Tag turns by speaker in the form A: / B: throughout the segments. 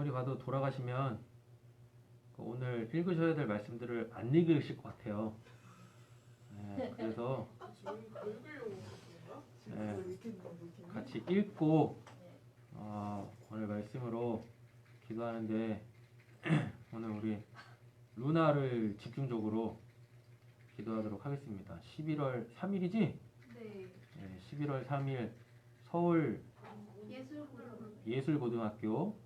A: 아무리 봐도 돌아가시면 오늘 읽으셔야 될 말씀들을 안 읽으실 것 같아요. 그래서 같이 읽고 오늘 말씀으로 기도하는데 오늘 우리 루나를 집중적으로 기도하도록 하겠습니다. 11월 3일이지?
B: 네.
A: 11월 3일 서울 예술고등학교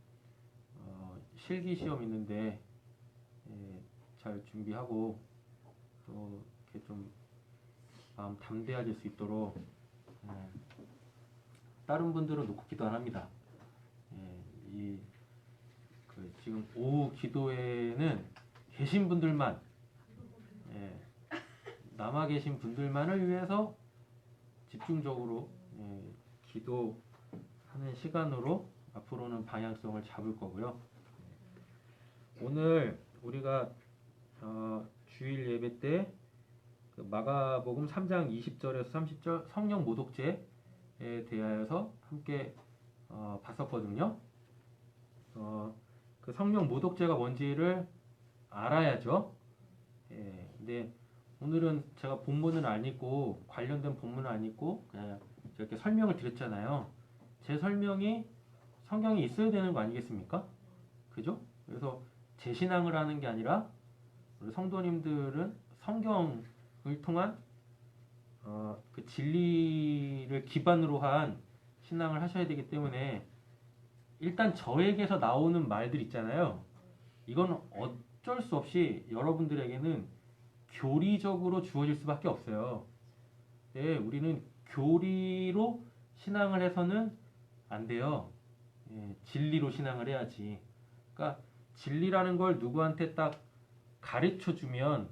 A: 실기 시험 있는데 잘 준비하고 또 이렇게 좀 마음 담대해질 수 있도록 다른 분들은 놓고 기도 안 합니다. 지금 오후 기도회는 계신 분들만 남아 계신 분들만을 위해서 집중적으로 기도하는 시간으로 앞으로는 방향성을 잡을 거고요. 오늘 우리가 주일 예배 때 그 마가복음 3장 20절에서 30절 성령 모독죄에 대하여서 함께 봤었거든요. 그 성령 모독죄가 뭔지를 알아야죠. 근데 오늘은 제가 본문은 안 읽고 관련된 본문은 안 읽고 그냥 이렇게 설명을 드렸잖아요. 제 설명이 성경에 있어야 되는 거 아니겠습니까? 그죠? 그래서 제 신앙을 하는 게 아니라 우리 성도님들은 성경을 통한 그 진리를 기반으로 한 신앙을 하셔야 되기 때문에 일단 저에게서 나오는 말들 있잖아요. 이건 어쩔 수 없이 여러분들에게는 교리적으로 주어질 수밖에 없어요. 우리는 교리로 신앙을 해서는 안 돼요. 진리로 신앙을 해야지. 그러니까 진리라는 걸 누구한테 딱 가르쳐 주면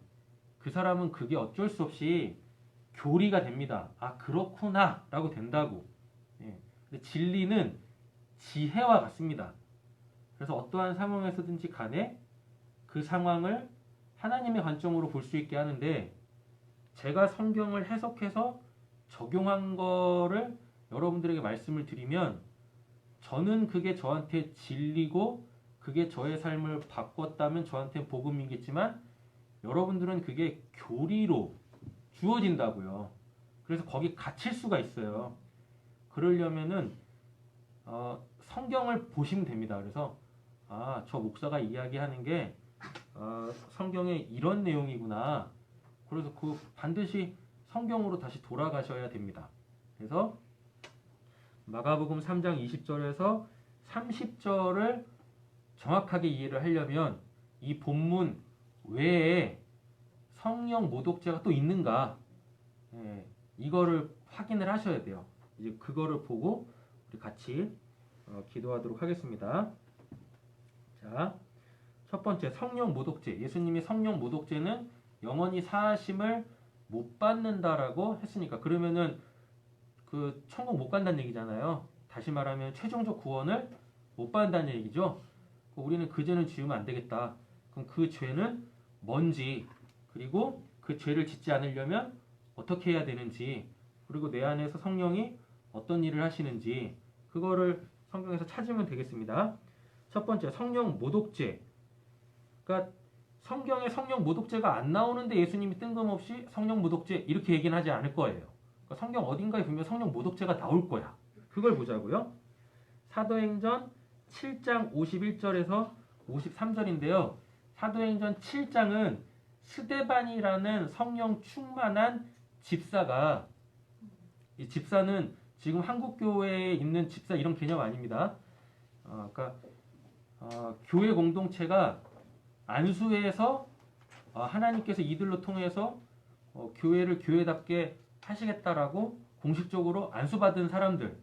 A: 그 사람은 그게 어쩔 수 없이 교리가 됩니다. 아, 그렇구나 라고 된다고. 근데 진리는 지혜와 같습니다. 그래서 어떠한 상황에서든지 간에 그 상황을 하나님의 관점으로 볼 수 있게 하는데, 제가 성경을 해석해서 적용한 거를 여러분들에게 말씀을 드리면 저는 그게 저한테 진리고 그게 저의 삶을 바꿨다면 저한테는 복음이겠지만 여러분들은 그게 교리로 주어진다고요. 그래서 거기 갇힐 수가 있어요. 그러려면은 성경을 보시면 됩니다. 그래서 저 목사가 이야기하는 게 성경에 이런 내용이구나. 그래서 그 반드시 성경으로 다시 돌아가셔야 됩니다. 그래서 마가복음 3장 20절에서 30절을 정확하게 이해를 하려면 이 본문 외에 성령 모독죄가 또 있는가, 이거를 확인을 하셔야 돼요. 이제 그거를 보고 우리 같이 기도하도록 하겠습니다. 자, 첫 번째 성령 모독죄. 예수님이 성령 모독죄는 영원히 사하심을 못 받는다라고 했으니까, 그러면은 그 천국 못 간다는 얘기잖아요. 다시 말하면 최종적 구원을 못 받는다는 얘기죠. 우리는 그 죄는 지으면 안 되겠다. 그럼 그 죄는 뭔지, 그리고 그 죄를 짓지 않으려면 어떻게 해야 되는지, 그리고 내 안에서 성령이 어떤 일을 하시는지, 그거를 성경에서 찾으면 되겠습니다. 첫 번째, 성령 모독죄. 그러니까 성경에 성령 모독죄가 안 나오는데 예수님이 뜬금없이 성령 모독죄 이렇게 얘기는 하지 않을 거예요. 그러니까 성경 어딘가에 보면 성령 모독죄가 나올 거야. 그걸 보자고요. 사도행전 7장 51절에서 53절인데요. 사도행전 7장은 스데반이라는 성령 충만한 집사가, 이 집사는 지금 한국교회에 있는 집사 이런 개념 아닙니다. 그러니까 교회 공동체가 안수해서 하나님께서 이들로 통해서 교회를 교회답게 하시겠다라고 공식적으로 안수받은 사람들,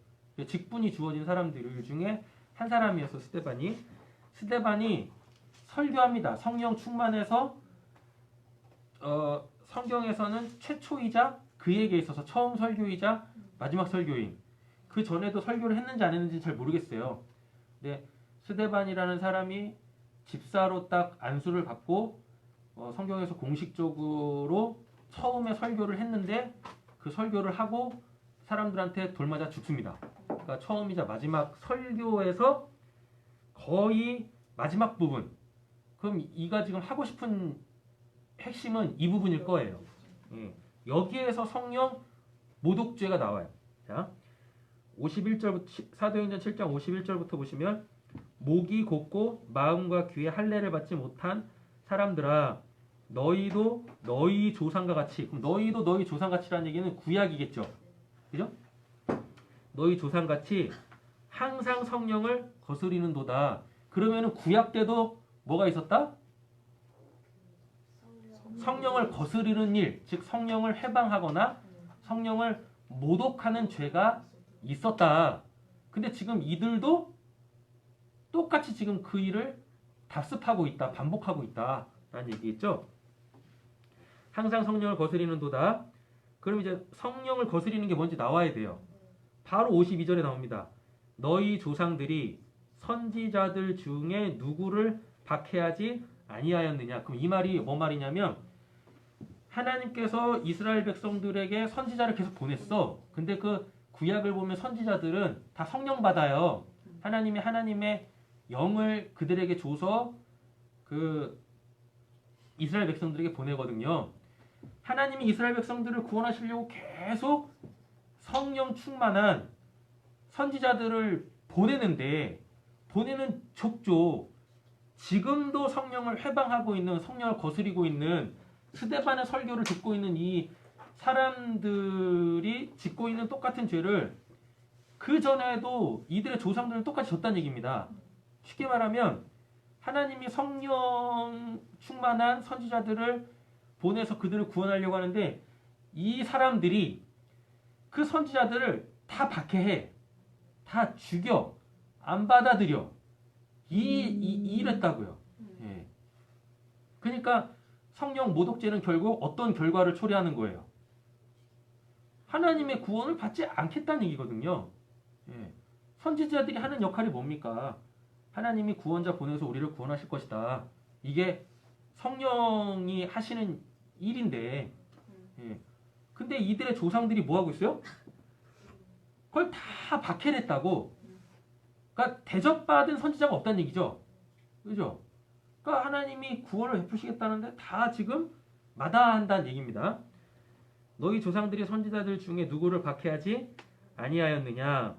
A: 직분이 주어진 사람들 중에 한 사람이어서 스데반이 설교합니다. 성령 충만해서 성경에서는 최초이자 그에게 있어서 처음 설교이자 마지막 설교인, 그 전에도 설교를 했는지 안 했는지 잘 모르겠어요. 근데 스데반이라는 사람이 집사로 딱 안수를 받고 성경에서 공식적으로 처음에 설교를 했는데 그 설교를 하고 사람들한테 돌맞아 죽습니다. 그러니까 처음이자 마지막 설교에서 거의 마지막 부분. 그럼 이가 지금 하고 싶은 핵심은 이 부분일 거예요. 여기에서 성령 모독죄가 나와요. 자, 51절부터 사도행전 7장 51절부터 보시면 목이 곧고 마음과 귀에 할례를 받지 못한 사람들아 너희도 너희 조상과 같이 그럼 너희도 너희 조상같이라는 얘기는 구약이겠죠. 그죠? 너희 조상같이 항상 성령을 거스리는도다. 그러면은 구약 때도 뭐가 있었다? 성령을 거스리는 일, 즉 성령을 회방하거나 성령을 모독하는 죄가 있었다. 근데 지금 이들도 똑같이 지금 그 일을 답습하고 있다, 반복하고 있다 라는 얘기겠죠. 항상 성령을 거스리는도다. 그럼 이제 성령을 거스리는 게 뭔지 나와야 돼요. 바로 52절에 나옵니다. 너희 조상들이 선지자들 중에 누구를 박해하지 아니하였느냐. 그럼 이 말이 뭐 말이냐면 하나님께서 이스라엘 백성들에게 선지자를 계속 보냈어. 근데 그 구약을 보면 선지자들은 다 성령 받아요. 하나님이 하나님의 영을 그들에게 줘서 그 이스라엘 백성들에게 보내거든요. 하나님이 이스라엘 백성들을 구원하시려고 계속 성령 충만한 선지자들을 보내는데 보내는 족족 지금도 성령을 회방하고 있는 성령을 거스리고 있는 스데반의 설교를 듣고 있는 이 사람들이 짓고 있는 똑같은 죄를 그 전에도 이들의 조상들은 똑같이 졌다는 얘기입니다. 쉽게 말하면 하나님이 성령 충만한 선지자들을 보내서 그들을 구원하려고 하는데 이 사람들이 그 선지자들을 다 박해해, 다 죽여, 안 받아들여 이랬다고요. 예. 그러니까 성령 모독죄는 결국 어떤 결과를 초래하는 거예요? 하나님의 구원을 받지 않겠다는 얘기거든요. 예. 선지자들이 하는 역할이 뭡니까? 하나님이 구원자 보내서 우리를 구원하실 것이다. 이게 성령이 하시는 일인데, 예. 근데 이들의 조상들이 뭐 하고 있어요? 그걸 다 박해냈다고. 그러니까 대접받은 선지자가 없다는 얘기죠. 그죠? 그러니까 하나님이 구원을 베푸시겠다는데 다 지금 마다한다는 얘기입니다. 너희 조상들이 선지자들 중에 누구를 박해하지 아니하였느냐?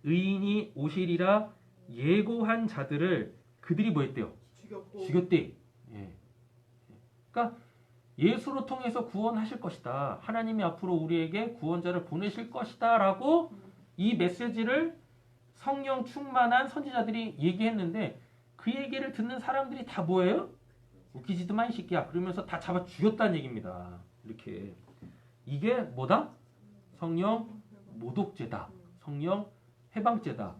A: 의인이 오시리라 예고한 자들을 그들이 뭐 했대요? 죽였대. 예. 그러니까 예수로 통해서 구원하실 것이다. 하나님이 앞으로 우리에게 구원자를 보내실 것이다 라고 이 메시지를 성령 충만한 선지자들이 얘기했는데 그 얘기를 듣는 사람들이 다 뭐예요? 웃기지도 마 이 새끼야. 그러면서 다 잡아 죽였다는 얘기입니다. 이렇게. 이게 뭐다? 성령 모독죄다. 성령 해방죄다.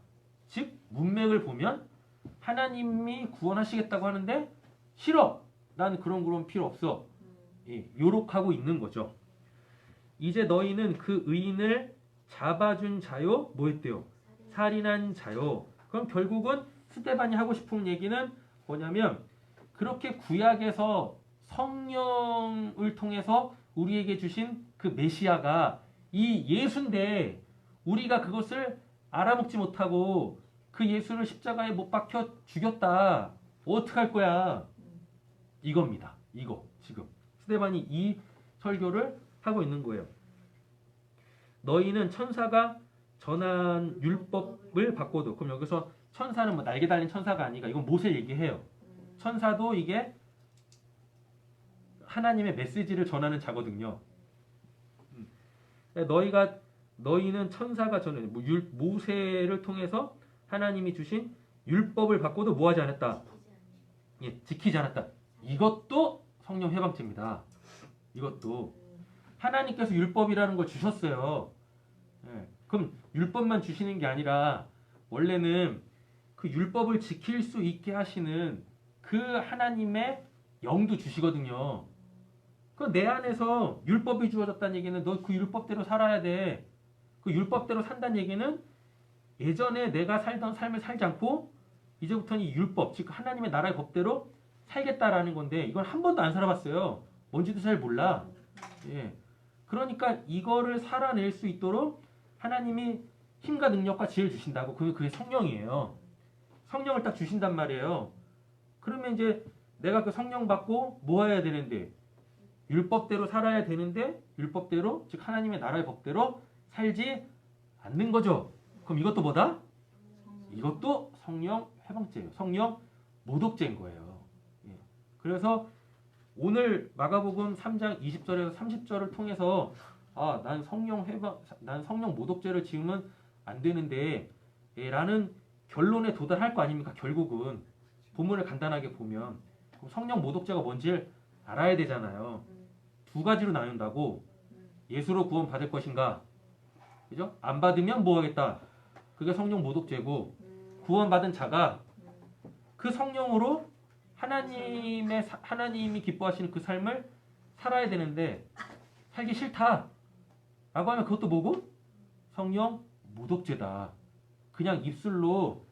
A: 즉 문맥을 보면 하나님이 구원하시겠다고 하는데 싫어. 난 그런 필요 없어. 예, 요록하고 있는 거죠. 이제 너희는 그 의인을 잡아준 자요. 뭐 했대요? 살인한 자요. 그럼 결국은 스데반이 하고 싶은 얘기는 뭐냐면 그렇게 구약에서 성령을 통해서 우리에게 주신 그 메시아가 이 예수인데 우리가 그것을 알아먹지 못하고 그 예수를 십자가에 못 박혀 죽였다. 어떡할 거야? 이겁니다. 이거 지금 스데반이 이 설교를 하고 있는 거예요. 너희는 천사가 전한 율법을 받고도 그럼 여기서 천사는 뭐 날개 달린 천사가 아니라 이건 모세를 얘기해요. 천사도 이게 하나님의 메시지를 전하는 자거든요. 너희는 천사가 전하는 모세를 통해서 하나님이 주신 율법을 받고도 뭐하지 않았다. 예, 지키지 않았다. 이것도 성령 해방죄입니다. 이것도 하나님께서 율법이라는 걸 주셨어요. 예, 그럼 율법만 주시는 게 아니라 원래는 그 율법을 지킬 수 있게 하시는 그 하나님의 영도 주시거든요. 그 내 안에서 율법이 주어졌다는 얘기는 너 그 율법대로 살아야 돼. 그 율법대로 산다는 얘기는 예전에 내가 살던 삶을 살지 않고 이제부터는 이 율법, 즉 하나님의 나라의 법대로 살겠다라는 건데 이건 한 번도 안 살아봤어요. 뭔지도 잘 몰라. 예. 그러니까 이거를 살아낼 수 있도록 하나님이 힘과 능력과 지혜를 주신다고. 그게 성령이에요. 성령을 딱 주신단 말이에요. 그러면 이제 내가 그 성령 받고 뭐 해야 되는데? 율법대로 살아야 되는데 율법대로 즉 하나님의 나라의 법대로 살지 않는 거죠. 그럼 이것도 뭐다? 이것도 성령 회방죄예요. 성령 모독죄인 거예요. 예. 그래서 오늘 마가복음 3장 20절에서 30절을 통해서 난 성령 모독죄를 지으면 안 되는데 라는 결론에 도달할 거 아닙니까? 결국은 본문을 간단하게 보면 성령 모독죄가 뭔지 알아야 되잖아요. 두 가지로 나눈다고. 예수로 구원 받을 것인가? 그죠? 안 받으면 뭐 하겠다? 그게 성령 모독죄고 구원받은 자가 그 성령으로 하나님이 기뻐하시는 그 삶을 살아야 되는데 살기 싫다 라고 하면 그것도 뭐고? 성령 모독죄다. 그냥 입술로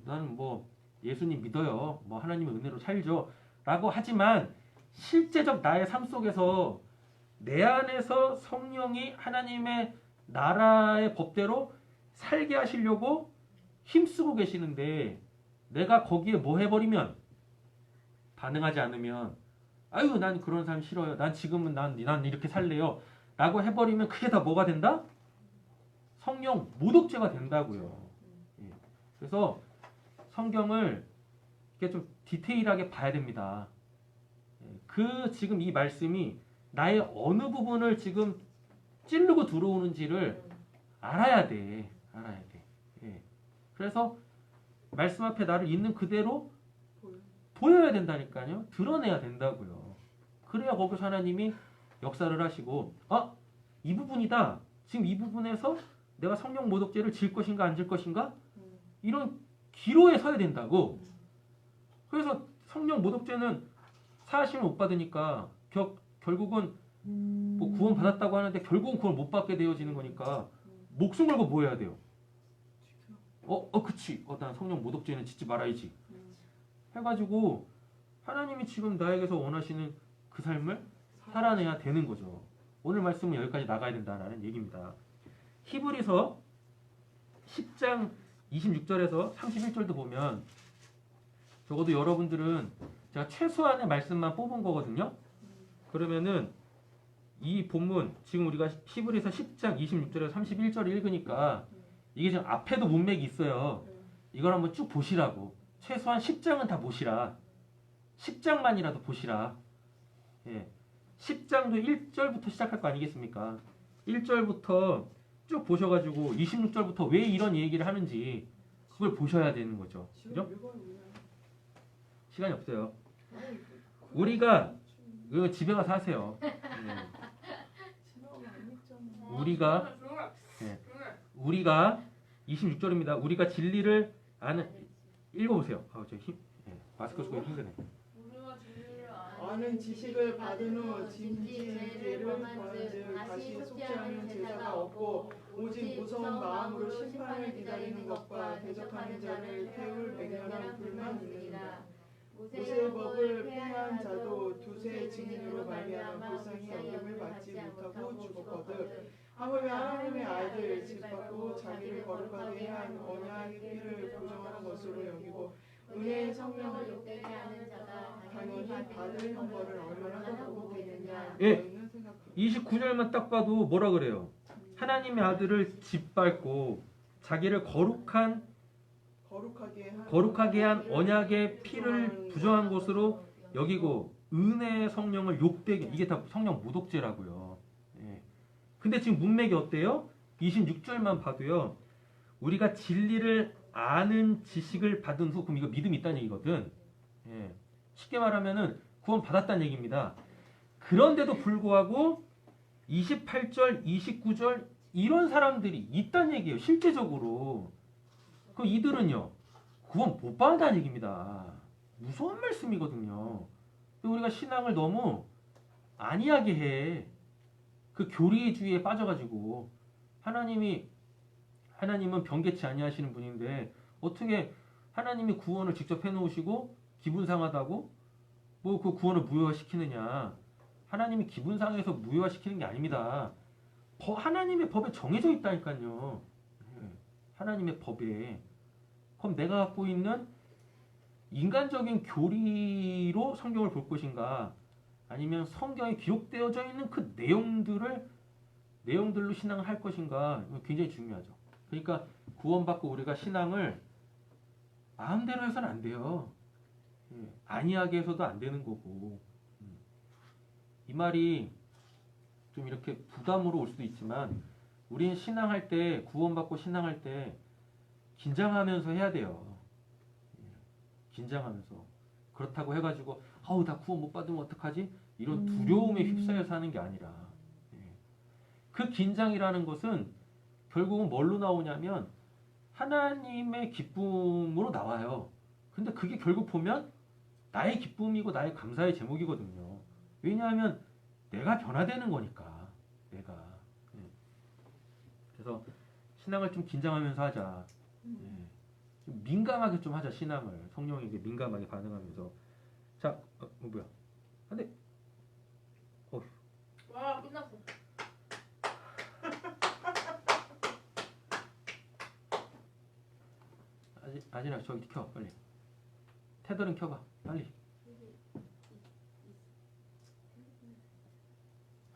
A: 나는 뭐 예수님 믿어요. 뭐 하나님의 은혜로 살죠. 라고 하지만 실제적 나의 삶 속에서 내 안에서 성령이 하나님의 나라의 법대로 살게 하시려고 힘쓰고 계시는데 내가 거기에 뭐 해버리면 반응하지 않으면 난 그런 삶 싫어요. 난 지금은 난 이렇게 살래요. 라고 해버리면 그게 다 뭐가 된다? 성령 모독죄가 된다고요. 예. 그래서 성경을 이렇게 좀 디테일하게 봐야 됩니다. 그 지금 이 말씀이 나의 어느 부분을 지금 찌르고 들어오는지를 알아야 돼. 예. 그래서 말씀 앞에 나를 있는 그대로 보여야 된다니까요. 드러내야 된다고요. 그래야 거기서 하나님이 역사를 하시고 이 부분이다. 지금 이 부분에서 내가 성령 모독죄를 질 것인가 안 질 것인가? 이런 기로에 서야 된다고. 그래서 성령 모독죄는 사하심을 못 받으니까 결국은 뭐 구원 받았다고 하는데 결국은 구원 못 받게 되어지는 거니까 목숨 걸고 뭐 해야 돼요? 그치. 난 성령 모독죄는 짓지 말아야지. 해가지고 하나님이 지금 나에게서 원하시는 그 삶을 살아내야 되는 거죠. 오늘 말씀은 여기까지 나가야 된다는 얘기입니다. 히브리서 10장 26절에서 31절도 보면 적어도 여러분들은 제가 최소한의 말씀만 뽑은 거거든요. 그러면은 이 본문 지금 우리가 히브리서 10장 26절에서 31절을 읽으니까 이게 지금 앞에도 문맥이 있어요. 이걸 한번 쭉 보시라고. 최소한 10장은 다 보시라. 10장만이라도 보시라. 예. 10장도 1절부터 시작할 거 아니겠습니까? 1절부터 쭉 보셔가지고 26절부터 왜 이런 얘기를 하는지 그걸 보셔야 되는 거죠. 그죠? 시간이 없어요. 우리가 집에 가서 하세요. 우리가 26절입니다. 우리가 진리를 아는 읽어보세요. 마스크 쓰고 힘드네.
B: 아는 지식을 받은 후 짐진 죄를 범한즉 다시 속죄하는 제사가 없고 오직 무서운 마음으로 심판을 기다리는 것과 대적하는 자를 태울 맹렬한 불만 있느니라. 모세의 법을 폐한 자도 두세 증인으로 말미암아 불쌍히 여김을 받지 못하고 죽었거든. 하물며 하나님의 아들 즉 받고 자기를 거룩하게 한 언약의 피를 부정하는 것으로 여기고 은혜의 성령을 욕되게 하는 자가 당연히 받을 형벌을 얼마나 더 보겠느냐.
A: 예. 29절만 딱 봐도 뭐라 그래요? 하나님의 아들을 짓밟고 자기를 거룩하게 한 언약의 피를 부정한 것으로 여기고 은혜의 성령을 욕되게, 이게 다 성령 모독죄라고요. 예. 근데 지금 문맥이 어때요? 26절만 봐도요. 우리가 진리를 아는 지식을 받은 후, 그럼 이거 믿음이 있다는 얘기거든. 예. 쉽게 말하면은 구원 받았다는 얘기입니다. 그런데도 불구하고 28절, 29절 이런 사람들이 있다는 얘기예요. 실제적으로. 그럼 이들은요. 구원 못 받는다는 얘기입니다. 무서운 말씀이거든요. 우리가 신앙을 너무 안이하게 해. 그 교리주의에 빠져가지고 하나님은 변개치 아니하시는 분인데 어떻게 하나님이 구원을 직접 해놓으시고 기분 상하다고 뭐 그 구원을 무효화시키느냐. 하나님이 기분 상해서 무효화시키는 게 아닙니다. 하나님의 법에 정해져 있다니까요. 하나님의 법에. 그럼 내가 갖고 있는 인간적인 교리로 성경을 볼 것인가? 아니면 성경에 기록되어져 있는 그 내용들로 신앙을 할 것인가? 이거 굉장히 중요하죠. 그러니까 구원받고 우리가 신앙을 마음대로 해서는 안 돼요. 안이하게 해서도 안 되는 거고. 이 말이 좀 이렇게 부담으로 올 수도 있지만 우리는 신앙할 때, 구원받고 신앙할 때 긴장하면서 해야 돼요. 긴장하면서. 그렇다고 해가지고 아우 나 구원 못 받으면 어떡하지? 이런 두려움에 휩싸여서 하는 게 아니라 그 긴장이라는 것은 결국은 뭘로 나오냐면 하나님의 기쁨으로 나와요. 근데 그게 결국 보면 나의 기쁨이고 나의 감사의 제목이거든요. 왜냐하면 내가 변화되는 거니까. 내가. 그래서 신앙을 좀 긴장하면서 하자. 좀 민감하게 좀 하자. 신앙을. 성령에게 민감하게 반응하면서. 자, 뭐야. 근데
C: 와 끝났어.
A: 아진아 저기 켜 빨리. 테더는 켜봐 빨리.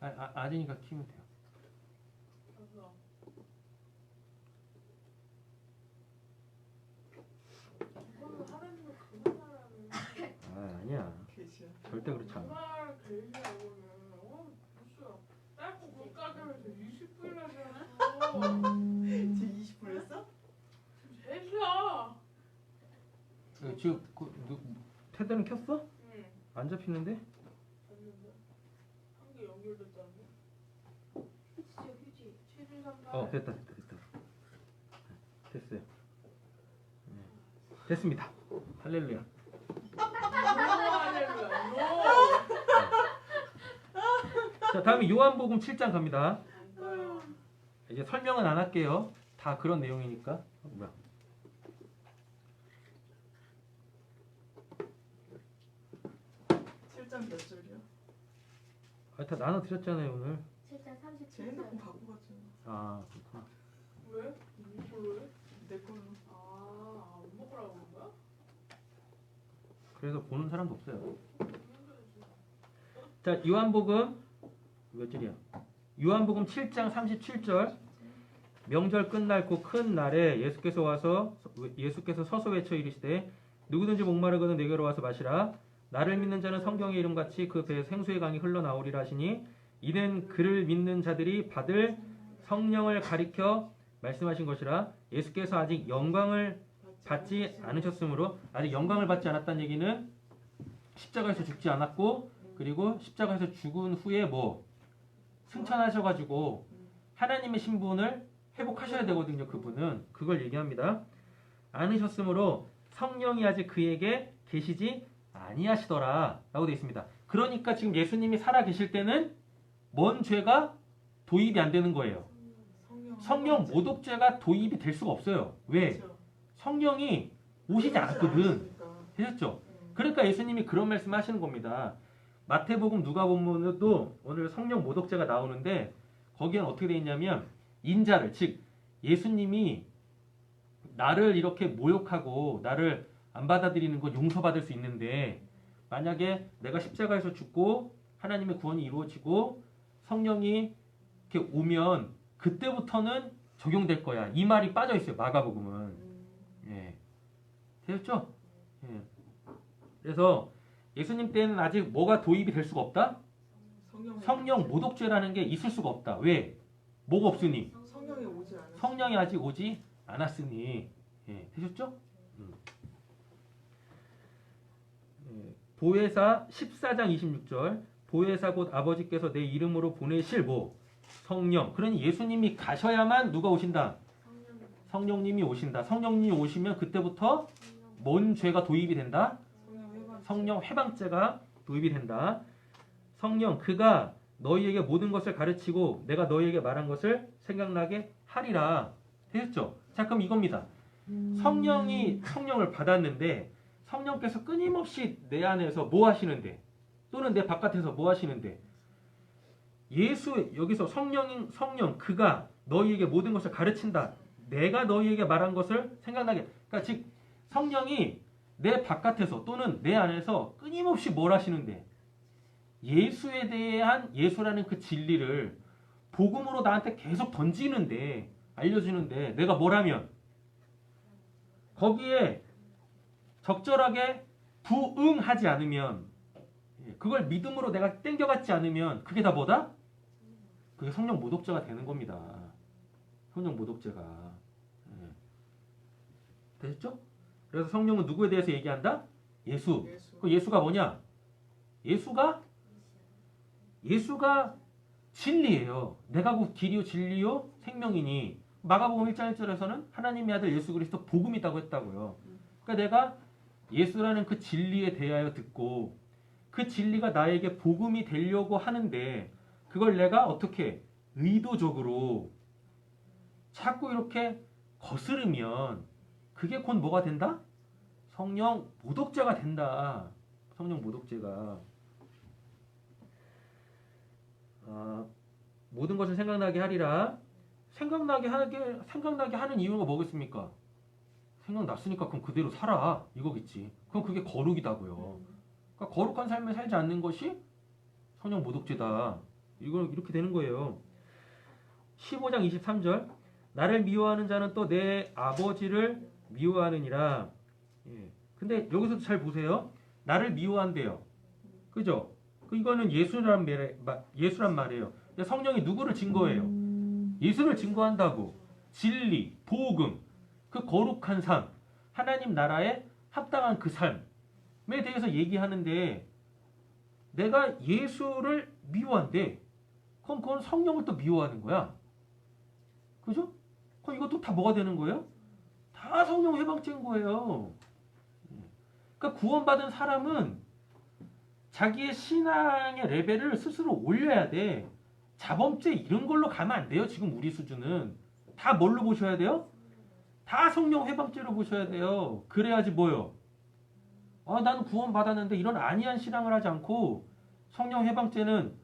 A: 아진이가 키면 돼요. 아니야.
B: 계시야.
A: 절대 그렇지 않아.
C: 정말 개인이라고는 무슨 짧고 굵가게에서 20분이나 지났어.
B: 지금 20분 했어?
C: 3시야.
A: 지금 테더는 켰어?
C: 응.
A: 안 잡히는데?
C: 봤는데 한 개 연결됐다는데. 휴지 7138.
A: 됐다. 됐어요. 됐습니다. 할렐루야. 자, 다음에 요한복음 7장 갑니다. 이제 설명은 안 할게요. 다 그런 내용이니까. 뭐야?
B: 몇 절이야?
A: 다 나눠 드렸잖아요 오늘.
C: 7장
B: 제 핸드폰
C: 37절.
B: 갖고 갔잖아.
A: 아 그렇구나.
C: 왜? 이걸로 해?
B: 내 걸로.
C: 안 먹으라고 그런 거야?
A: 그래서 보는 사람도 없어요. 자, 요한복음 몇 절이야? 요한복음 7장 37절. 명절 끝날 그 큰 날에 예수께서 서서 외쳐 이르시되 누구든지 목마르거든 내게로 와서 마시라. 나를 믿는 자는 성경의 이름같이 그 배에 생수의 강이 흘러나오리라 하시니 이는 그를 믿는 자들이 받을 성령을 가리켜 말씀하신 것이라. 예수께서 아직 영광을 받지 않으셨으므로, 아직 영광을 받지 않았다는 얘기는 십자가에서 죽지 않았고, 그리고 십자가에서 죽은 후에 승천하셔가지고 하나님의 신분을 회복하셔야 되거든요. 그분은 그걸 얘기합니다. 않으셨으므로 성령이 아직 그에게 계시지 아니하시더라 라고 되어 있습니다. 그러니까 지금 예수님이 살아 계실 때는 뭔 죄가 도입이 안 되는 거예요. 성령 모독죄가 도입이 될 수가 없어요. 왜? 성령이 오시지 않았거든. 되셨죠? 그러니까 예수님이 그런 말씀 하시는 겁니다. 마태복음 누가복음에도 오늘 성령 모독죄가 나오는데 거기엔 어떻게 되어 있냐면 인자를, 즉 예수님이 나를 이렇게 모욕하고 나를 안 받아들이는 건 용서받을 수 있는데, 만약에 내가 십자가에서 죽고 하나님의 구원이 이루어지고 성령이 이렇게 오면 그때부터는 적용될 거야. 이 말이 빠져 있어요. 마가복음은. 예. 되셨죠? 예. 그래서 예수님 때는 아직 뭐가 도입이 될 수가 없다? 성령 모독죄라는 게 있을 수가 없다. 왜? 뭐가 없으니? 성령이 아직 오지 않았으니. 예. 되셨죠? 보혜사 14장 26절. 보혜사 곧 아버지께서 내 이름으로 보내실 성령. 그러니 예수님이 가셔야만 누가 오신다? 성령님이 오신다. 성령님이 오시면 그때부터 뭔 죄가 도입이 된다? 성령 회방죄가 도입이 된다. 성령, 그가 너희에게 모든 것을 가르치고 내가 너희에게 말한 것을 생각나게 하리라. 되셨죠? 자, 그럼 이겁니다. 성령을 받았는데 성령께서 끊임없이 내 안에서 뭐 하시는데, 또는 내 바깥에서 뭐 하시는데, 여기서 성령, 그가 너희에게 모든 것을 가르친다. 내가 너희에게 말한 것을 생각나게. 그러니까 즉 성령이 내 바깥에서 또는 내 안에서 끊임없이 뭘 하시는데 예수에 대한 예수라는 그 진리를 복음으로 나한테 계속 던지는데 알려주는데 내가 뭘 하면 거기에 적절하게 부응하지 않으면 그걸 믿음으로 내가 땡겨받지 않으면 그게 다 뭐다? 그게 성령 모독죄가 되는 겁니다. 성령 모독죄가. 되셨죠? 그래서 성령은 누구에 대해서 얘기한다? 예수. 그 예수가 뭐냐? 예수가 진리예요. 내가 곧 길이요 진리요 생명이니 마가복음 1장 1절에서는 하나님의 아들 예수 그리스도 복음이라고 했다고요. 그러니까 내가 예수라는 그 진리에 대하여 듣고 그 진리가 나에게 복음이 되려고 하는데 그걸 내가 어떻게 의도적으로 자꾸 이렇게 거스르면 그게 곧 뭐가 된다? 성령 모독죄가 된다. 성령 모독죄가. 모든 것을 생각나게 하리라. 생각나게 하는 이유가 뭐겠습니까? 생각났으니까 그럼 그대로 살아. 이거겠지. 그럼 그게 거룩이다고요. 그러니까 거룩한 삶을 살지 않는 것이 성령 모독죄다. 이렇게 되는 거예요. 15장 23절. 나를 미워하는 자는 또 내 아버지를 미워하느니라. 근데 여기서도 잘 보세요. 나를 미워한대요. 그죠? 이거는 예수란 말이에요. 성령이 누구를 증거해요? 예수를 증거한다고. 진리, 복음, 그 거룩한 삶, 하나님 나라에 합당한 그 삶에 대해서 얘기하는데 내가 예수를 미워한대. 그럼 그건 성령을 또 미워하는 거야. 그죠? 그럼 이것도 다 뭐가 되는 거예요? 다 성령 해방죄인 거예요. 그러니까 구원받은 사람은 자기의 신앙의 레벨을 스스로 올려야 돼. 자범죄 이런 걸로 가면 안 돼요. 지금 우리 수준은. 다 뭘로 보셔야 돼요? 다 성령 해방죄로 보셔야 돼요. 그래야지 뭐요? 나는 구원받았는데 이런 안이한 신앙을 하지 않고 성령 해방죄는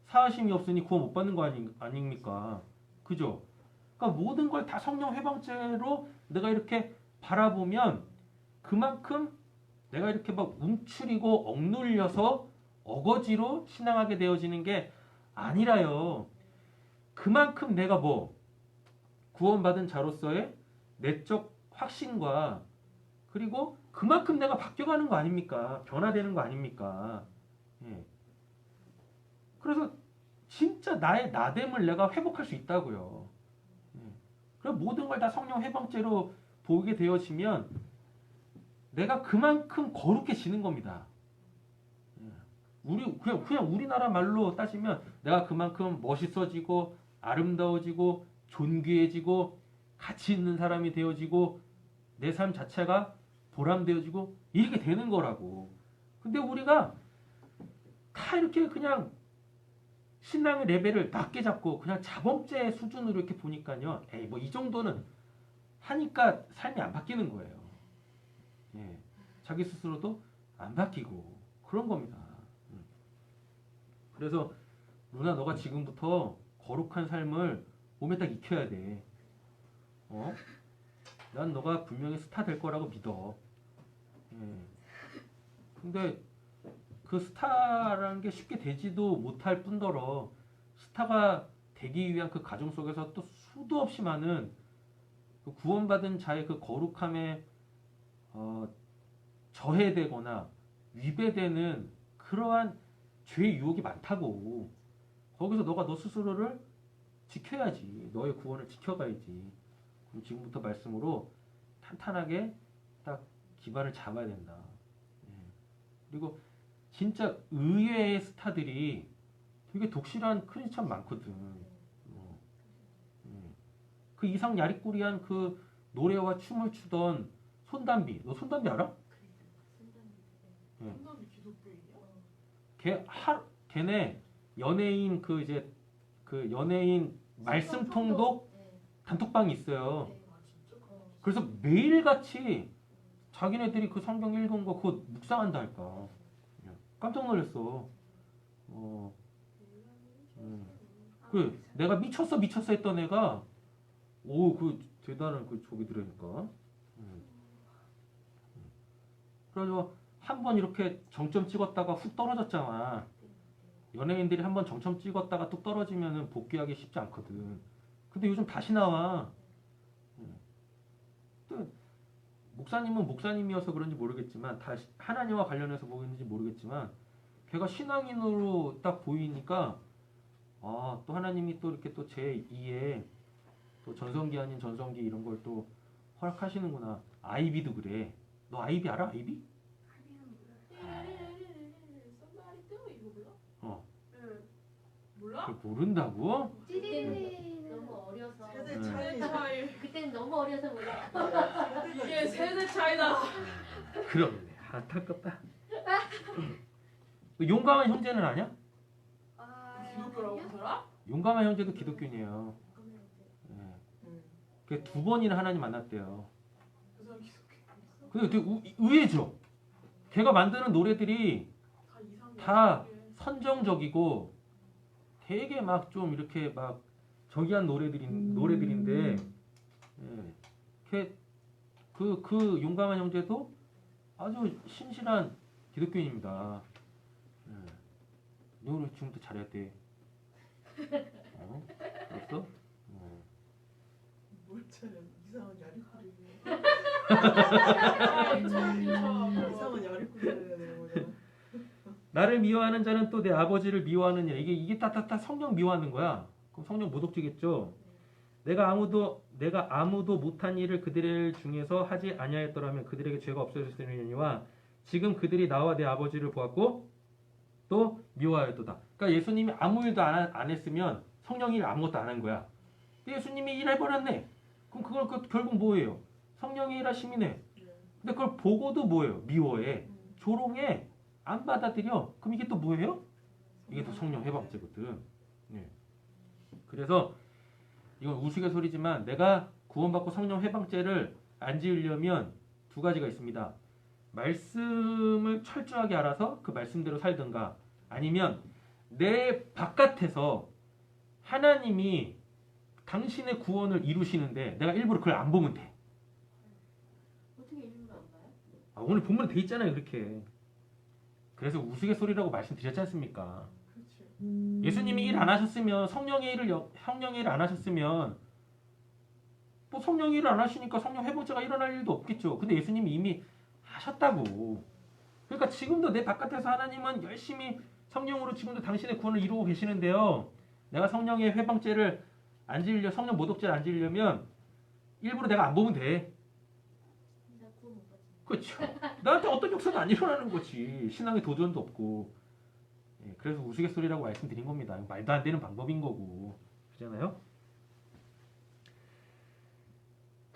A: 사하심이 없으니 구원 못 받는 거 아닙니까? 그죠? 그러니까 모든 걸 다 성령 해방죄로 내가 이렇게 바라보면 그만큼 내가 이렇게 막 움츠리고 억눌려서 어거지로 신앙하게 되어지는 게 아니라요. 그만큼 내가 구원받은 자로서의 내적 확신과 그리고 그만큼 내가 바뀌어가는 거 아닙니까? 변화되는 거 아닙니까? 그래서 진짜 나의 나됨을 내가 회복할 수 있다고요. 그럼 모든 걸 다 성령 해방죄로 보게 되어지면 내가 그만큼 거룩해지는 겁니다. 그냥 우리나라 말로 따지면 내가 그만큼 멋있어지고 아름다워지고 존귀해지고 가치 있는 사람이 되어지고 내 삶 자체가 보람되어지고 이렇게 되는 거라고. 근데 우리가 다 이렇게 그냥 신앙의 레벨을 낮게 잡고 그냥 자범죄 수준으로 이렇게 보니까요. 이 정도는 하니까 삶이 안 바뀌는 거예요. 자기 스스로도 안 바뀌고 그런 겁니다. 그래서 누나 너가 지금부터 거룩한 삶을 몸에 딱 익혀야 돼. 난 너가 분명히 스타 될 거라고 믿어. 근데 그 스타라는 게 쉽게 되지도 못할 뿐더러 스타가 되기 위한 그 과정 속에서 또 수도 없이 많은 그 구원받은 자의 그 거룩함에 저해되거나 위배되는 그러한 죄의 유혹이 많다고. 거기서 너가 너 스스로를 지켜야지. 너의 구원을 지켜가야지. 그럼 지금부터 말씀으로 탄탄하게 딱 기반을 잡아야 된다. 그리고 진짜 의외의 스타들이 되게 독실한 크리스찬 많거든. 그 이상 야리꾸리한 그 노래와 춤을 추던 손담비. 너 손담비 알아?
C: 성남이 기독교인이야?
A: 걔네 연예인 그 연예인 말씀 통독 단톡방이 있어요.
C: 아 진짜?
A: 그래서 매일같이 자기네들이 그 성경 읽은 거 그거 묵상한다 할까. 깜짝 놀랐어. 내가 미쳤어 했던 애가 그 대단한 그 족이 들으니까. 그래서 한 번 이렇게 정점 찍었다가 훅 떨어졌잖아. 연예인들이 한 번 정점 찍었다가 뚝 떨어지면은 복귀하기 쉽지 않거든. 근데 요즘 다시 나와. 또 목사님은 목사님이어서 그런지 모르겠지만 다시 하나님과 관련해서 보이는지 모르겠지만 걔가 신앙인으로 딱 보이니까 아, 또 하나님이 또 이렇게 또 제2의 또 전성기 아닌 전성기 이런 걸 또 허락하시는구나. 아이비도 그래. 너 아이비 알아? 아이비?
C: Somebody do it. 이거 몰라?
A: 어.
C: 네. 몰라?
A: 그걸 모른다고?
D: 그때는 너무 어려서
B: 세대
A: 네.
B: 차이.
C: 세대 차이.
D: 그때는 너무 어려서 몰라.
C: 이게 세대 차이다.
A: 그렇네. 안타깝다. 그 용감한 형제는 아냐?
C: 기독교라고 그 사람?
A: 용감한 형제도 기독교인이에요. 네. 그 두 번이나 하나님 만났대요.
C: 그 사람 기독교.
A: 근데 되게 의외죠. 걔가 만드는 노래들이
C: 다 이상해.
A: 다 선정적이고 되게 막 좀 이렇게 막 저기한 노래들인데 예. 그 용감한 형제도 아주 신실한 기독교인입니다. 예. 노래 지금도 잘해야 돼. 어? 알았어? 어.
B: 뭘 차려? 이상한 야리꾸리.
C: 아이, 참,
B: 이상한 야리꾸리를 해야 되는 거잖아.
A: 나를 미워하는 자는 또 내 아버지를 미워하느니라. 이게 다 성령 미워하는 거야. 그럼 성령 모독죄겠죠. 내가 아무도 못한 일을 그들 중에서 하지 아니하였더라면 그들에게 죄가 없어졌으려니와 지금 그들이 나와 내 아버지를 보았고 또 미워하였도다. 그러니까 예수님이 아무 일도 안 했으면 성령이 일 아무것도 안 한 거야. 예수님이 일해버렸네. 그럼 그걸 결국 뭐예요? 성령이 일하심이네. 근데 그걸 보고도 뭐예요? 미워해. 조롱해. 안 받아들여. 그럼 이게 또 뭐예요? 이게 또 성령 해방죄거든. 네. 그래서 이건 우스갯소리지만 내가 구원받고 성령 해방죄를 안 지으려면 두 가지가 있습니다. 말씀을 철저하게 알아서 그 말씀대로 살든가 아니면 내 바깥에서 하나님이 당신의 구원을 이루시는데 내가 일부러 그걸 안 보면 돼.
D: 어떻게 일부러 안 봐요?
A: 아, 오늘 본문에 돼 있잖아요. 그렇게. 그래서 우스갯소리라고 말씀드렸지 않습니까?
B: 그렇지.
A: 예수님이 일 안 하셨으면 성령의 일을 안 하셨으면 뭐 성령의 일을 안 하시니까 성령 회복제가 일어날 일도 없겠죠. 근데 예수님이 이미 하셨다고. 그러니까 지금도 내 바깥에서 하나님은 열심히 성령으로 지금도 당신의 구원을 이루고 계시는데요. 내가 성령의 회방죄를 성령 모독죄를 안 지으려면 일부러 내가 안 보면 돼.
D: 나 구원 못 받지.
A: 그렇죠. 나한테 어떤 역사도 안 일어나는 거지. 신앙의 도전도 없고. 예, 그래서 우스갯소리라고 말씀드린 겁니다. 말도 안 되는 방법인 거고. 그렇잖아요?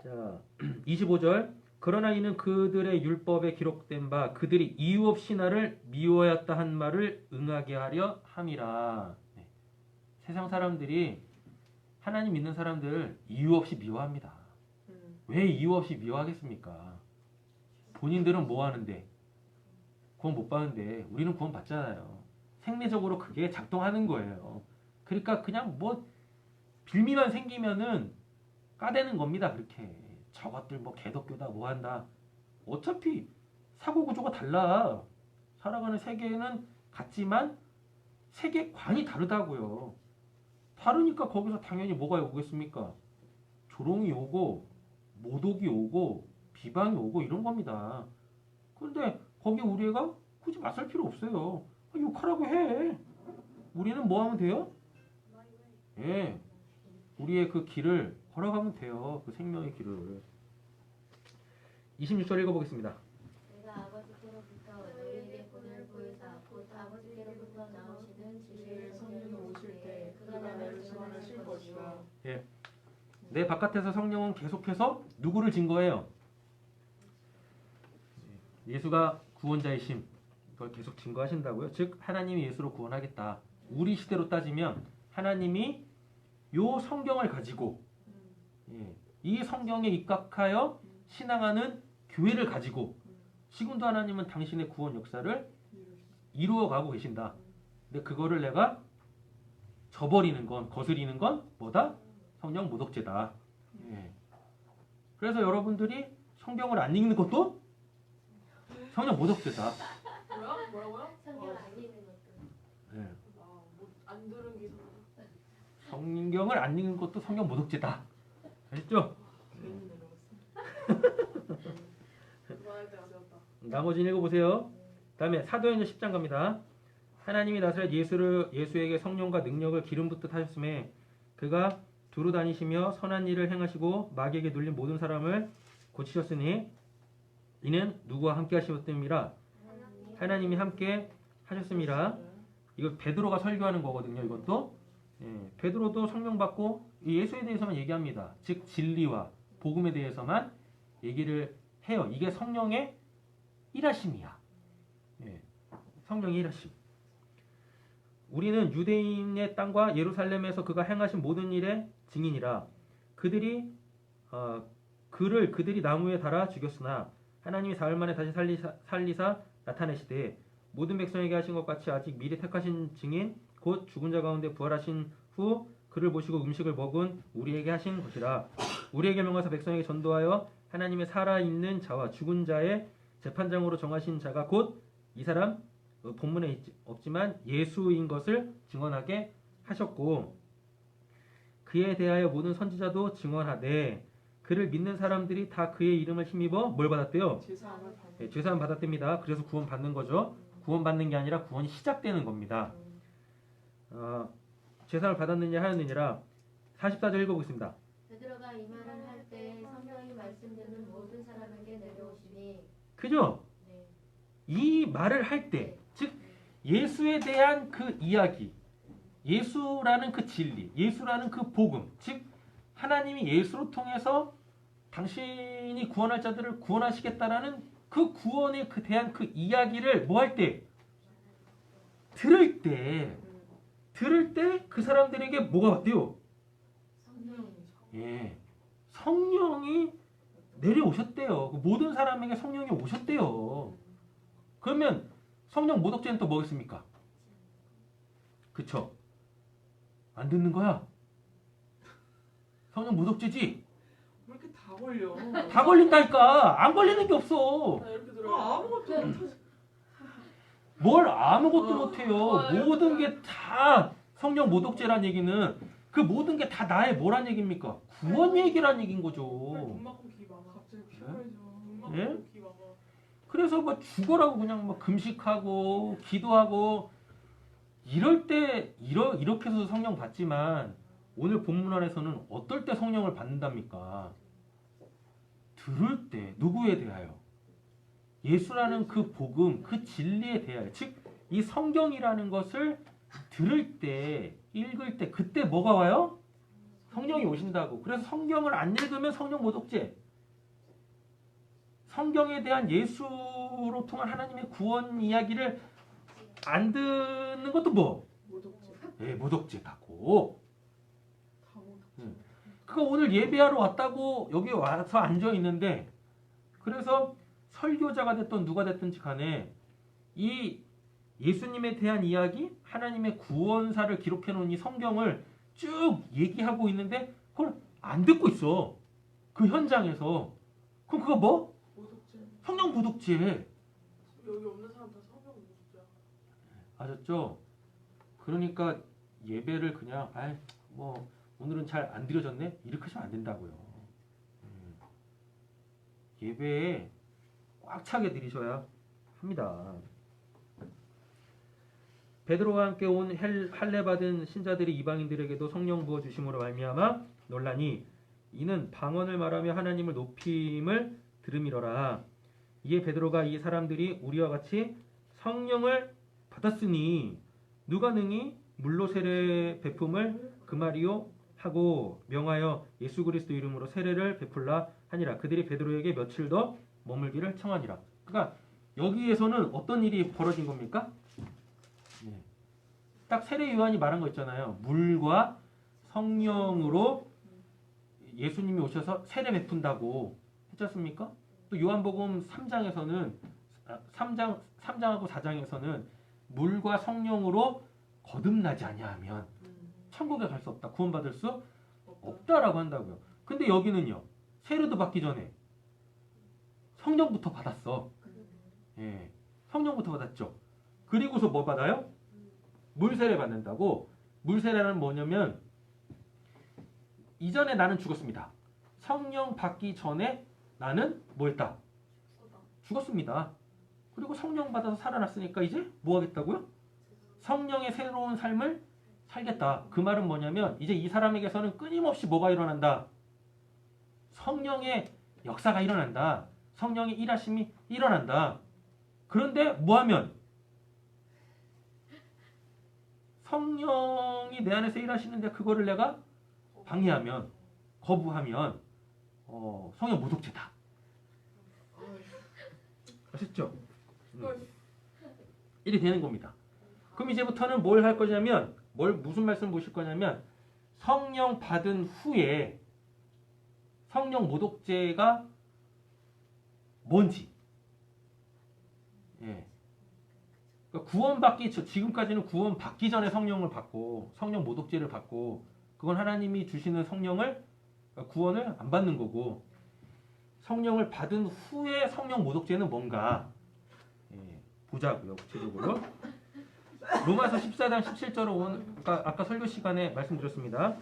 A: 자, 25절. 그러나 이는 그들의 율법에 기록된 바 그들이 이유 없이 나를 미워하였다 한 말을 응하게 하려 함이라. 네. 세상 사람들이 하나님 믿는 사람들 이유 없이 미워합니다. 왜 이유 없이 미워하겠습니까? 본인들은 뭐 하는데? 구원 못 받는데 우리는 구원 받잖아요. 생리적으로 그게 작동하는 거예요. 그러니까 그냥 뭐 빌미만 생기면은 까대는 겁니다. 그렇게. 저것들 뭐 개독교다 뭐 한다. 어차피 사고 구조가 달라. 살아가는 세계는 같지만 세계관이 다르다고요. 다르니까 거기서 당연히 뭐가 오겠습니까? 조롱이 오고 모독이 오고 비방이 오고 이런 겁니다. 근데 거기 우리 애가 굳이 맞설 필요 없어요. 욕하라고 해. 우리는 뭐 하면 돼요? 예. 우리의 그 길을 걸어가면 돼요. 그 생명의 길을. 26절 읽어보겠습니다.
D: 내가 아버지께로부터 너희에게 본을 보이사 곧 아버지께로부터 나오시는 지혜의 성령이 오실 때 그가 나를 증언하실 것이라.
A: 내 바깥에서 성령은 계속해서 누구를 증거해요? 예수가 구원자이심. 그걸 계속 증거하신다고요. 즉 하나님이 예수로 구원하겠다. 우리 시대로 따지면 하나님이 요 성경을 가지고 이 성경에 입각하여 신앙하는 교회를 가지고 지금도 하나님은 당신의 구원 역사를 이루어가고 계신다. 근데 그거를 내가 저버리는 건, 거스리는 건 뭐다? 성령 모독죄다. 예. 그래서 여러분들이 성경을 안 읽는 것도 성령 모독죄다.
C: 뭐야? 뭐라고요?
D: 성경 안 읽는 것도.
A: 예.
C: 안 들은 기사.
A: 성경을 안 읽는 것도 성경 모독죄다. 아셨죠?
B: 괜히 내려갔어.
C: 그만할 때가 되었다.
A: 나머지는 읽어보세요. 다음에 사도행전 10장 갑니다. 하나님이 나사렛 예수에게 성령과 능력을 기름 붓듯 하셨음에 그가 두루 다니시며 선한 일을 행하시고 마귀에게 눌린 모든 사람을 고치셨으니 이는 누구와 함께 하셨음이라 하나님이 함께 하셨음이라. 이거 베드로가 설교하는 거거든요. 이것도 베드로도 성령 받고 예수에 대해서만 얘기합니다. 즉 진리와 복음에 대해서만 얘기를 해요. 이게 성령의 일하심이야. 성령의 일하심. 우리는 유대인의 땅과 예루살렘에서 그가 행하신 모든 일의 증인이라. 그들이 나무에 달아 죽였으나 하나님이 사흘 만에 다시 살리사 나타내시되 모든 백성에게 하신 것 같이 아직 미리 택하신 증인 곧 죽은 자 가운데 부활하신 후 그를 보시고 음식을 먹은 우리에게 하신 것이라. 우리에게 명하사 백성에게 전도하여 하나님의 살아있는 자와 죽은 자의 재판장으로 정하신 자가 곧 이 사람 본문에 없지만 예수인 것을 증언하게 하셨고 그에 대하여 모든 선지자도 증언하되 그를 믿는 사람들이 다 그의 이름을 힘입어 뭘 받았대요?
B: 제사함을 받는.
A: 네, 죄사함 받았답니다. 그래서 구원 받는 거죠. 구원 받는 게 아니라 구원이 시작되는 겁니다. 죄사함을 받았느냐 하였느니라. 44절 읽어보겠습니다.
D: 베드로가 이 말을 할 때 성령이 말씀 듣는 모든 사람에게 내려오시니.
A: 그죠?
D: 네.
A: 이 말을 할 때, 즉 예수에 대한 그 이야기, 예수라는 그 진리, 예수라는 그 복음, 즉 하나님이 예수로 통해서 당신이 구원할 자들을 구원하시겠다라는 그 구원에 대한 그 이야기를 뭐 할 때? 들을 때 그 사람들에게 뭐가 왔대요?
D: 성령이.
A: 예, 성령이 내려오셨대요. 모든 사람에게 성령이 오셨대요. 그러면 성령 모독죄는 또 뭐겠습니까? 그쵸? 안 듣는 거야? 성령 모독죄지?
B: 왜 이렇게 다 걸려?
A: 다 걸린다니까. 안 걸리는 게 없어.
C: 나 이렇게 들어요.
B: 아무것도 못하지.
A: 뭘 아무것도
C: 어.
A: 못해요.
C: 어, 이렇게
A: 모든 게 다 성령 모독죄란 얘기는 그 모든 게 다 나의 뭐란 얘기입니까? 구원 얘기란 얘기인 거죠.
C: 돈 받고 기 많아.
B: 갑자기 피곤해져.
C: 돈 받고
A: 예?
C: 기 많아.
A: 그래서 뭐 죽어라고 그냥 막 금식하고 기도하고 이럴 때 이렇게 해서 성령 받지만 오늘 본문 안에서는 어떨 때 성령을 받는답니까? 들을 때 누구에 대하여? 예수라는 그 복음, 그 진리에 대하여. 즉 이 성경이라는 것을 들을 때, 읽을 때 그때 뭐가 와요? 성령이 오신다고. 그래서 성경을 안 읽으면 성령 모독죄. 성경에 대한 예수로 통한 하나님의 구원 이야기를 안 듣는 것도 뭐?
B: 모독죄.
A: 예, 모독죄다고.
B: 다 모독죄.
A: 그가 오늘 예배하러 왔다고 여기 와서 앉아 있는데 그래서 설교자가 됐든 누가 됐든지 간에 이 예수님에 대한 이야기, 하나님의 구원사를 기록해 놓은 이 성경을 쭉 얘기하고 있는데 그걸 안 듣고 있어. 그 현장에서. 그럼 그거 뭐?
B: 모독죄.
A: 성령 모독죄.
C: 여기 없는 사람 다 성경 모독죄야.
A: 아셨죠? 그러니까 예배를 그냥 뭐 오늘은 잘 안 드려졌네? 이렇게 하시면 안 된다고요. 예배에 꽉 차게 드리셔야 합니다. 베드로와 함께 온 할례 받은 신자들이 이방인들에게도 성령 부어 주심으로 말미암아 논란이 이는 방언을 말하며 하나님을 높임을 들음이러라. 이에 베드로가 이 사람들이 우리와 같이 성령을 받았으니 누가 능히 물로 세례 베품을 금하리요 하고 명하여 예수 그리스도 이름으로 세례를 베풀라 하니라. 그들이 베드로에게 며칠 더 머물기를 청하니라. 그러니까 여기에서는 어떤 일이 벌어진 겁니까? 딱 세례 요한이 말한 거 있잖아요. 물과 성령으로 예수님이 오셔서 세례 베푼다고 했지 않습니까? 또 요한복음 3장에서는 3장하고 4장에서는 물과 성령으로 거듭나지 아니하면 천국에 갈 수 없다. 구원받을 수 없다라고 한다고요. 근데 여기는요. 세례도 받기 전에 성령부터 받았어. 예, 성령부터 받았죠. 그리고서 뭐 받아요? 물세례 받는다고. 물세례는 뭐냐면 이전에 나는 죽었습니다. 성령 받기 전에 나는 뭐 했다? 죽었습니다. 그리고 성령 받아서 살아났으니까 이제 뭐 하겠다고요? 성령의 새로운 삶을 살겠다. 그 말은 뭐냐면 이제 이 사람에게서는 끊임없이 뭐가 일어난다? 성령의 역사가 일어난다. 성령의 일하심이 일어난다. 그런데 뭐하면? 성령이 내 안에서 일하시는데 그거를 내가 방해하면, 거부하면 성령 모독죄다. 아셨죠? 이렇게 되는 겁니다. 그럼 이제부터는 뭘 할 거냐면 무슨 말씀 보실 거냐면 성령 받은 후에 성령 모독죄가 뭔지, 예. 그러니까 구원받기 지금까지는 구원받기 전에 성령을 받고 성령 모독죄를 받고 그건 하나님이 주시는 성령을 구원을 안 받는 거고 성령을 받은 후에 성령 모독죄는 뭔가, 예, 보자고요. 구체적으로 로마서 14장 17절로 아까 설교 시간에 말씀드렸습니다.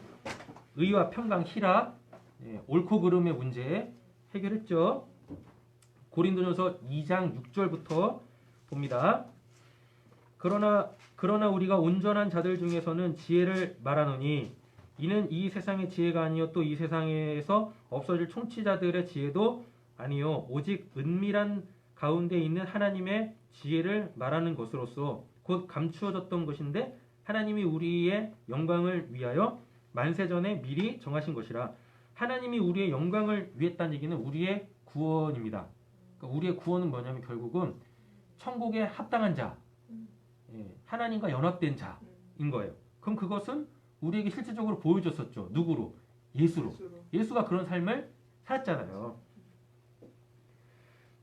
A: 의와 평강 희락, 예, 옳고 그름의 문제 해결했죠. 고린도전서 2장 6절부터 봅니다. 그러나 우리가 온전한 자들 중에서는 지혜를 말하노니 이는 이 세상의 지혜가 아니요 또 이 세상에서 없어질 총치자들의 지혜도 아니요 오직 은밀한 가운데 있는 하나님의 지혜를 말하는 것으로서 곧 감추어졌던 것인데 하나님이 우리의 영광을 위하여 만세전에 미리 정하신 것이라. 하나님이 우리의 영광을 위했다는 얘기는 우리의 구원입니다. 그러니까 우리의 구원은 뭐냐면 결국은 천국에 합당한 자, 예, 하나님과 연합된 자인 거예요. 그럼 그것은 우리에게 실질적으로 보여줬었죠. 누구로? 예수로. 예수가 그런 삶을 살았잖아요.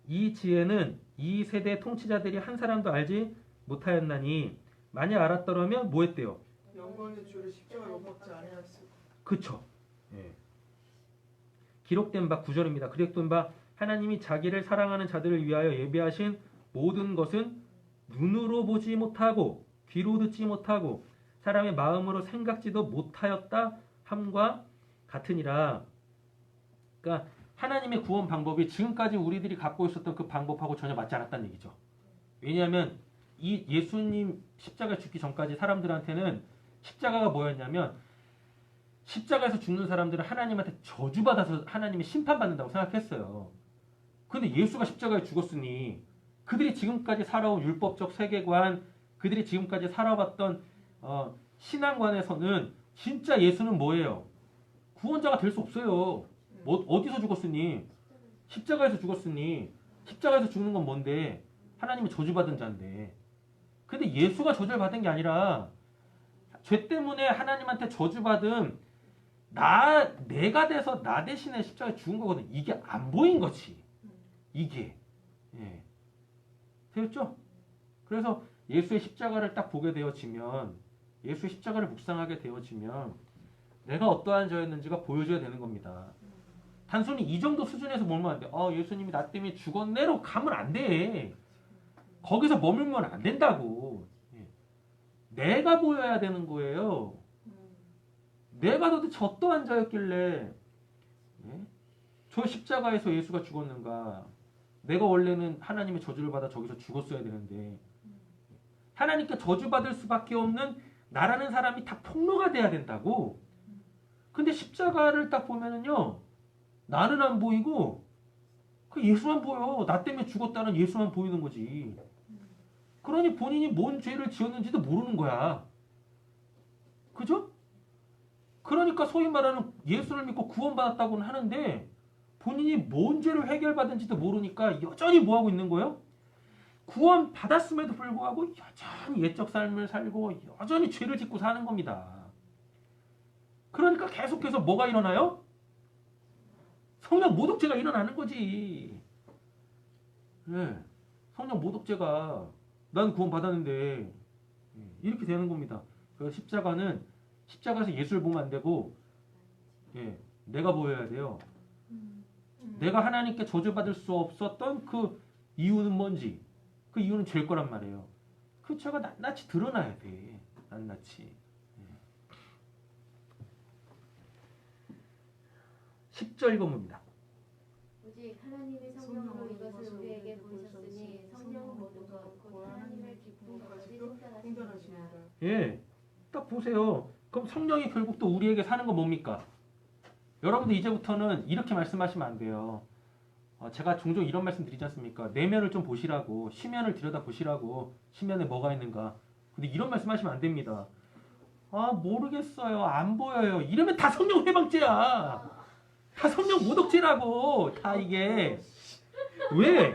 A: 이 지혜는 이 세대 통치자들이 한 사람도 알지 못하였나니 만약 알았더라면 뭐 했대요?
B: 영광의 주를 십자가에 못 박지 아니하였을.
A: 그쵸. 예. 기록된 바 9절입니다. 기록된 바 하나님이 자기를 사랑하는 자들을 위하여 예비하신 모든 것은 눈으로 보지 못하고 귀로 듣지 못하고 사람의 마음으로 생각지도 못하였다 함과 같으니라. 그러니까 하나님의 구원 방법이 지금까지 우리들이 갖고 있었던 그 방법하고 전혀 맞지 않았다는 얘기죠. 왜냐하면 이 예수님 십자가 죽기 전까지 사람들한테는 십자가가 뭐였냐면 십자가에서 죽는 사람들은 하나님한테 저주받아서 하나님의 심판받는다고 생각했어요. 그런데 예수가 십자가에 죽었으니 그들이 지금까지 살아온 율법적 세계관, 그들이 지금까지 살아왔던 신앙관에서는 진짜 예수는 뭐예요? 구원자가 될 수 없어요. 어디서 죽었으니? 십자가에서 죽었으니 십자가에서 죽는 건 뭔데? 하나님이 저주받은 자인데. 근데 예수가 저주를 받은 게 아니라 죄 때문에 하나님한테 저주받은 내가 돼서 나 대신에 십자가에 죽은 거거든. 이게 안 보인 거지. 이게. 예. 되었죠? 그래서 예수의 십자가를 딱 보게 되어지면, 예수의 십자가를 묵상하게 되어지면 내가 어떠한 자였는지가 보여줘야 되는 겁니다. 단순히 이 정도 수준에서 머물면 안 돼. 예수님이 나 때문에 죽었네로 가면 안 돼. 거기서 머물면 안 된다고. 예. 내가 보여야 되는 거예요. 내가 도대체 어떠한 자였길래, 예? 저 십자가에서 예수가 죽었는가. 내가 원래는 하나님의 저주를 받아 저기서 죽었어야 되는데 하나님께 저주받을 수밖에 없는 나라는 사람이 다 폭로가 돼야 된다고. 근데 십자가를 딱 보면은요, 나는 안 보이고 그 예수만 보여. 나 때문에 죽었다는 예수만 보이는 거지. 그러니 본인이 뭔 죄를 지었는지도 모르는 거야. 그죠? 그러니까 소위 말하는 예수를 믿고 구원받았다고는 하는데 본인이 뭔 죄를 해결받은지도 모르니까 여전히 뭐하고 있는 거예요? 구원받았음에도 불구하고 여전히 옛적 삶을 살고 여전히 죄를 짓고 사는 겁니다. 그러니까 계속해서 뭐가 일어나요? 성령 모독죄가 일어나는 거지. 네. 성령 모독죄가 난 구원받았는데 이렇게 되는 겁니다. 그래서 십자가에서 예수를 보면 안 되고, 예, 내가 보여야 돼요. 내가 하나님께 저주받을 수 없었던 그 이유는 뭔지, 그 이유는 죄일 거란 말이에요. 그 죄가 낱낱이 드러나야 돼. 낱낱이. 10절 본문입니다.
D: 오직 하나님의 성령으로 이것을 우리에게 보이셨으니 성령은 모든 것 하나님을 기쁜 것까지 통달하시니라.
A: 예, 딱 보세요. 그럼 성령이 결국 또 우리에게 사는 건 뭡니까? 여러분들 이제부터는 이렇게 말씀하시면 안 돼요. 제가 종종 이런 말씀 드리지 않습니까? 내면을 좀 보시라고, 시면을 들여다 보시라고, 시면에 뭐가 있는가. 근데 이런 말씀 하시면 안 됩니다. 아, 모르겠어요. 안 보여요. 이러면 다 성령 회방죄야. 다 성령 모독죄라고. 다 이게. 왜?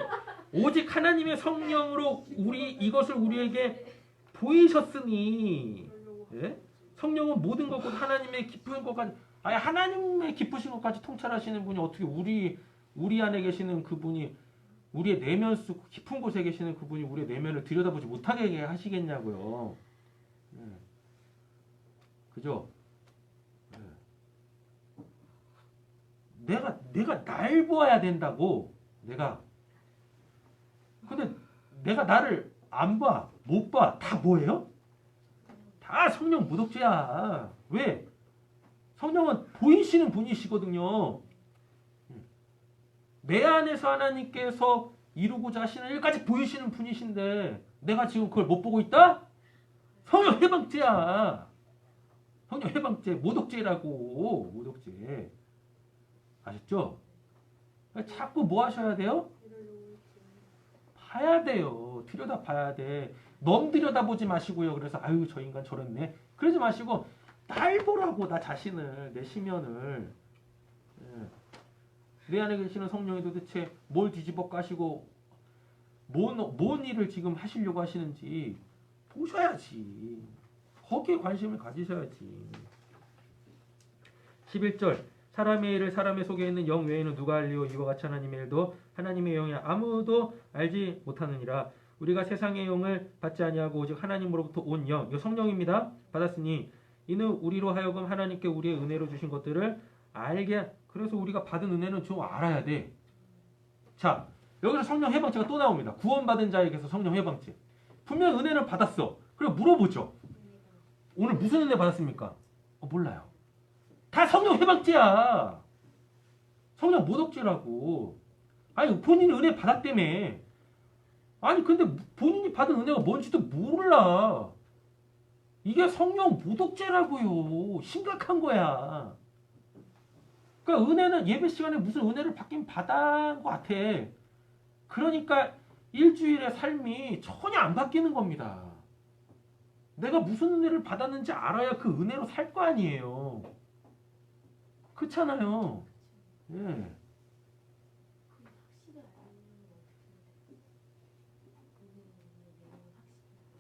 A: 오직 하나님의 성령으로 이것을 우리에게 보이셨으니. 예? 성령은 모든 것과 하나님의 깊은 것까지, 아니 하나님의 깊으신 것까지 통찰하시는 분이 어떻게 우리 안에 계시는 그분이, 우리의 내면 속 깊은 곳에 계시는 그분이 우리의 내면을 들여다보지 못하게 하시겠냐고요. 예. 그죠? 예. 내가 날 보아야 된다고. 근데 내가 나를 안 봐, 못 봐. 다 뭐예요? 다 성령 모독죄야. 왜? 성령은 보이시는 분이시거든요. 내 안에서 하나님께서 이루고자 하시는 일까지 보이시는 분이신데 내가 지금 그걸 못 보고 있다? 성령 해방죄야. 성령 해방죄, 모독죄라고. 모독죄. 아셨죠? 자꾸 뭐 하셔야 돼요? 봐야 돼요. 들여다 봐야 돼. 너무 들여다보지 마시고요. 그래서 아유 저 인간 저랬네. 그러지 마시고 날 보라고. 나 자신을, 내 시면을. 예. 내 안에 계시는 성령이 도대체 뭘 뒤집어 까시고 뭔 일을 지금 하시려고 하시는지 보셔야지. 거기에 관심을 가지셔야지. 11절 사람의 일을 사람의 속에 있는 영 외에는 누가 알리오. 이와 같이 하나님의 일도 하나님의 영이 아무도 알지 못하느니라. 우리가 세상의 영을 받지 아니하고 오직 하나님으로부터 온 영, 이 성령입니다. 받았으니 이는 우리로 하여금 하나님께 우리의 은혜로 주신 것들을 알게. 그래서 우리가 받은 은혜는 좀 알아야 돼. 자, 여기서 성령 해방죄가 또 나옵니다. 구원받은 자에게서 성령 해방죄. 분명 은혜를 받았어. 그래 물어보죠. 오늘 무슨 은혜 받았습니까? 몰라요. 다 성령 해방죄야. 성령 모독죄라고. 아니 본인이 은혜 받았다며. 아니 근데 본인이 받은 은혜가 뭔지도 몰라. 이게 성령 모독죄라고요. 심각한 거야. 그러니까 은혜는 예배 시간에 무슨 은혜를 받긴 받은 것 같아. 그러니까 일주일의 삶이 전혀 안 바뀌는 겁니다. 내가 무슨 은혜를 받았는지 알아야 그 은혜로 살 거 아니에요. 그렇잖아요. 예.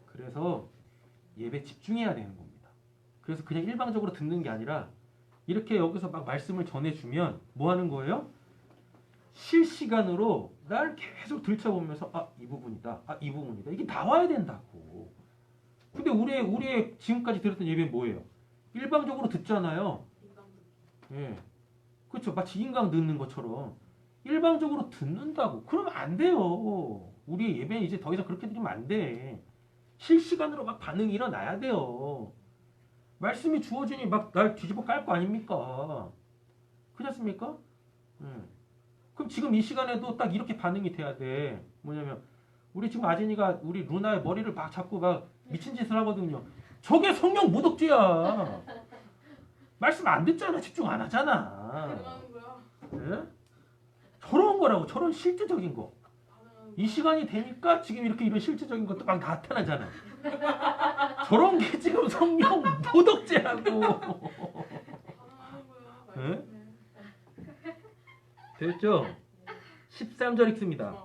A: 그래서 예배 집중해야 되는 겁니다. 그래서 그냥 일방적으로 듣는 게 아니라 이렇게 여기서 막 말씀을 전해주면 뭐 하는 거예요? 실시간으로 날 계속 들춰보면서 이 부분이다. 이 부분이다. 이게 나와야 된다고. 근데 우리의 지금까지 들었던 예배는 뭐예요? 일방적으로 듣잖아요. 예. 그렇죠. 마치 인강 듣는 것처럼 일방적으로 듣는다고. 그러면 안 돼요. 우리의 예배는 이제 더 이상 그렇게 드리면 안 돼. 실시간으로 막 반응이 일어나야 돼요. 말씀이 주어지니 막 날 뒤집어 깔 거 아닙니까? 그렇지 않습니까? 그럼 지금 이 시간에도 딱 이렇게 반응이 돼야 돼. 뭐냐면 우리 지금 아진이가 우리 루나의 머리를 막 잡고 막 미친 짓을 하거든요. 저게 성령 모독죄야. 말씀 안 듣잖아. 집중 안 하잖아.
C: 반응하는 거야.
A: 예? 저런 거라고. 저런 실제적인 거.
C: 반응하는
A: 이 시간이 되니까 지금 이렇게 이런 실제적인 것도 막 나타나잖아. 저런 게 지금 성령 모독죄라고.
C: 반응하는 거야.
A: 예? 됐죠? 13절 읽습니다.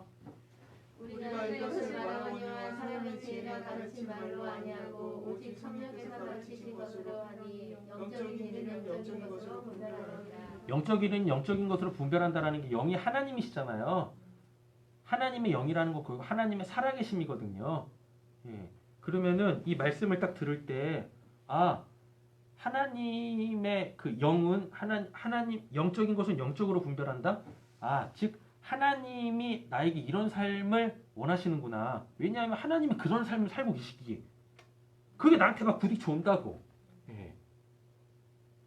B: 우리가 이것을 말하거니와 사람의 지혜가 가르친 말로 아니하고 오직 성령께서 가르치신 것으로 하니 영적인 일은 영적인 것으로 분별하느니라.
A: 영적 일은 영적인 것으로 분별한다라는 게 영이 하나님이시잖아요. 하나님의 영이라는 거 그리고 하나님의 살아계심이거든요. 예. 그러면은 이 말씀을 딱 들을 때 하나님의 그 영은 하나님 영적인 것은 영적으로 분별한다. 즉 하나님이 나에게 이런 삶을 원하시는구나. 왜냐하면 하나님이 그런 삶을 살고 계시기에 그게 나한테 막 부딪혀 온다고. 예.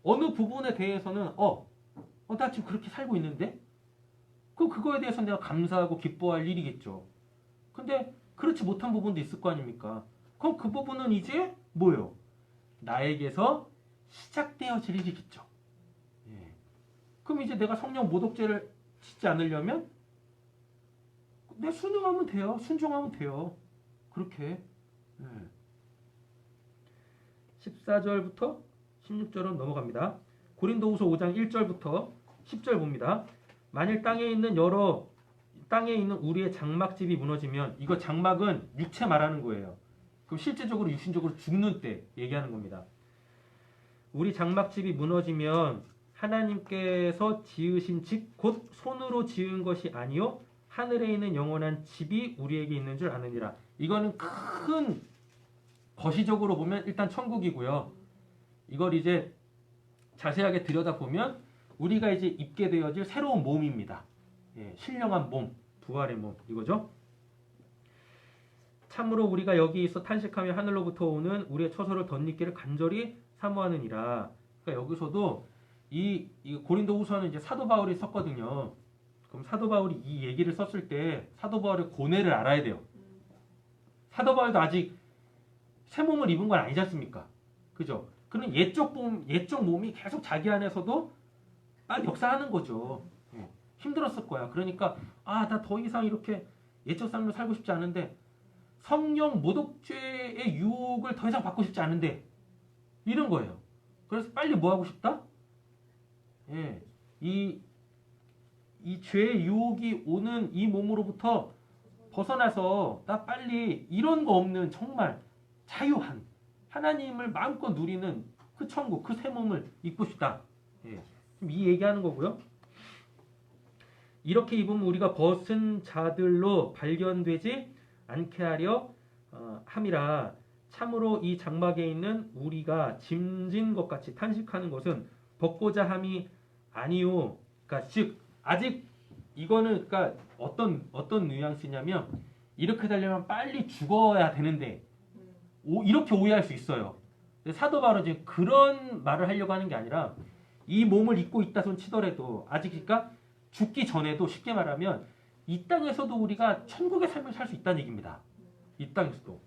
A: 어느 부분에 대해서는 나 지금 그렇게 살고 있는데 그거에 대해서 내가 감사하고 기뻐할 일이겠죠. 근데 그렇지 못한 부분도 있을 거 아닙니까? 그럼 그 부분은 이제 뭐예요? 나에게서 시작되어질 일이겠죠. 예. 그럼 이제 내가 성령 모독죄를 짓지 않으려면 내 순응하면 돼요. 순종하면 돼요. 그렇게. 예. 14절부터 16절은 넘어갑니다. 고린도후서 5장 1절부터 10절 봅니다. 만일 땅에 있는 우리의 장막집이 무너지면, 이거 장막은 육체 말하는 거예요. 그럼 실제적으로 육신적으로 죽는 때 얘기하는 겁니다. 우리 장막집이 무너지면 하나님께서 지으신 집 곧 손으로 지은 것이 아니요 하늘에 있는 영원한 집이 우리에게 있는 줄 아느니라. 이거는 큰 거시적으로 보면 일단 천국이고요. 이걸 이제 자세하게 들여다보면 우리가 이제 입게 되어질 새로운 몸입니다. 예, 신령한 몸, 부활의 몸, 이거죠. 참으로 우리가 여기 있어 탄식하며 하늘로부터 오는 우리의 처소를 덧입기를 간절히 사모하느니라. 그러니까 여기서도 이 고린도후서는 이제 사도 바울이 썼거든요. 그럼 사도 바울이 이 얘기를 썼을 때 사도 바울의 고뇌를 알아야 돼요. 사도 바울도 아직 새 몸을 입은 건 아니지 않습니까? 그죠? 그런 예적 몸이 계속 자기 안에서도 막 역사하는 거죠. 예, 힘들었을 거야. 그러니까 나 더 이상 이렇게 예적 삶을 살고 싶지 않은데, 성령 모독죄의 유혹을 더 이상 받고 싶지 않은데, 이런 거예요. 그래서 빨리 뭐 하고 싶다? 예, 이 죄의 유혹이 오는 이 몸으로부터 벗어나서 나 빨리 이런 거 없는 정말 자유한 하나님을 마음껏 누리는 그 천국, 그 새 몸을 입고 싶다. 예, 이 얘기하는 거고요. 이렇게 입으면 우리가 벗은 자들로 발견되지 않게 하려 함이라. 참으로 이 장막에 있는 우리가 짐진 것 같이 탄식하는 것은 벗고자 함이 아니요. 그러니까 즉 아직 이거는 그러니까 어떤 뉘앙스냐면, 이렇게 되려면 빨리 죽어야 되는데 이렇게 오해할 수 있어요. 사도 바울은 지금 그런 말을 하려고 하는 게 아니라, 이 몸을 입고 있다 손 치더라도 아직, 그러니까 죽기 전에도, 쉽게 말하면 이 땅에서도 우리가 천국의 삶을 살 수 있다는 얘기입니다. 이 땅에서도.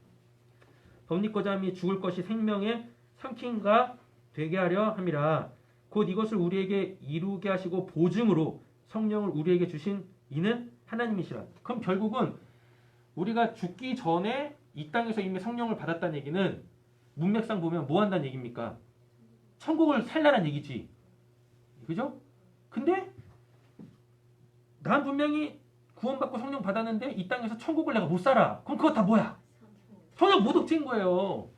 A: 덧입고자 함이 죽을 것이 생명의 삼킨가 되게 하려 함이라. 곧 이것을 우리에게 이루게 하시고 보증으로 성령을 우리에게 주신 이는 하나님이시라. 그럼 결국은 우리가 죽기 전에 이 땅에서 이미 성령을 받았다는 얘기는 문맥상 보면 뭐 한다는 얘기입니까? 천국을 살라는 얘기지. 그죠? 근데 난 분명히 구원받고 성령 받았는데 이 땅에서 천국을 내가 못 살아. 그럼 그거 다 뭐야? 성령 모독죄인 거예요.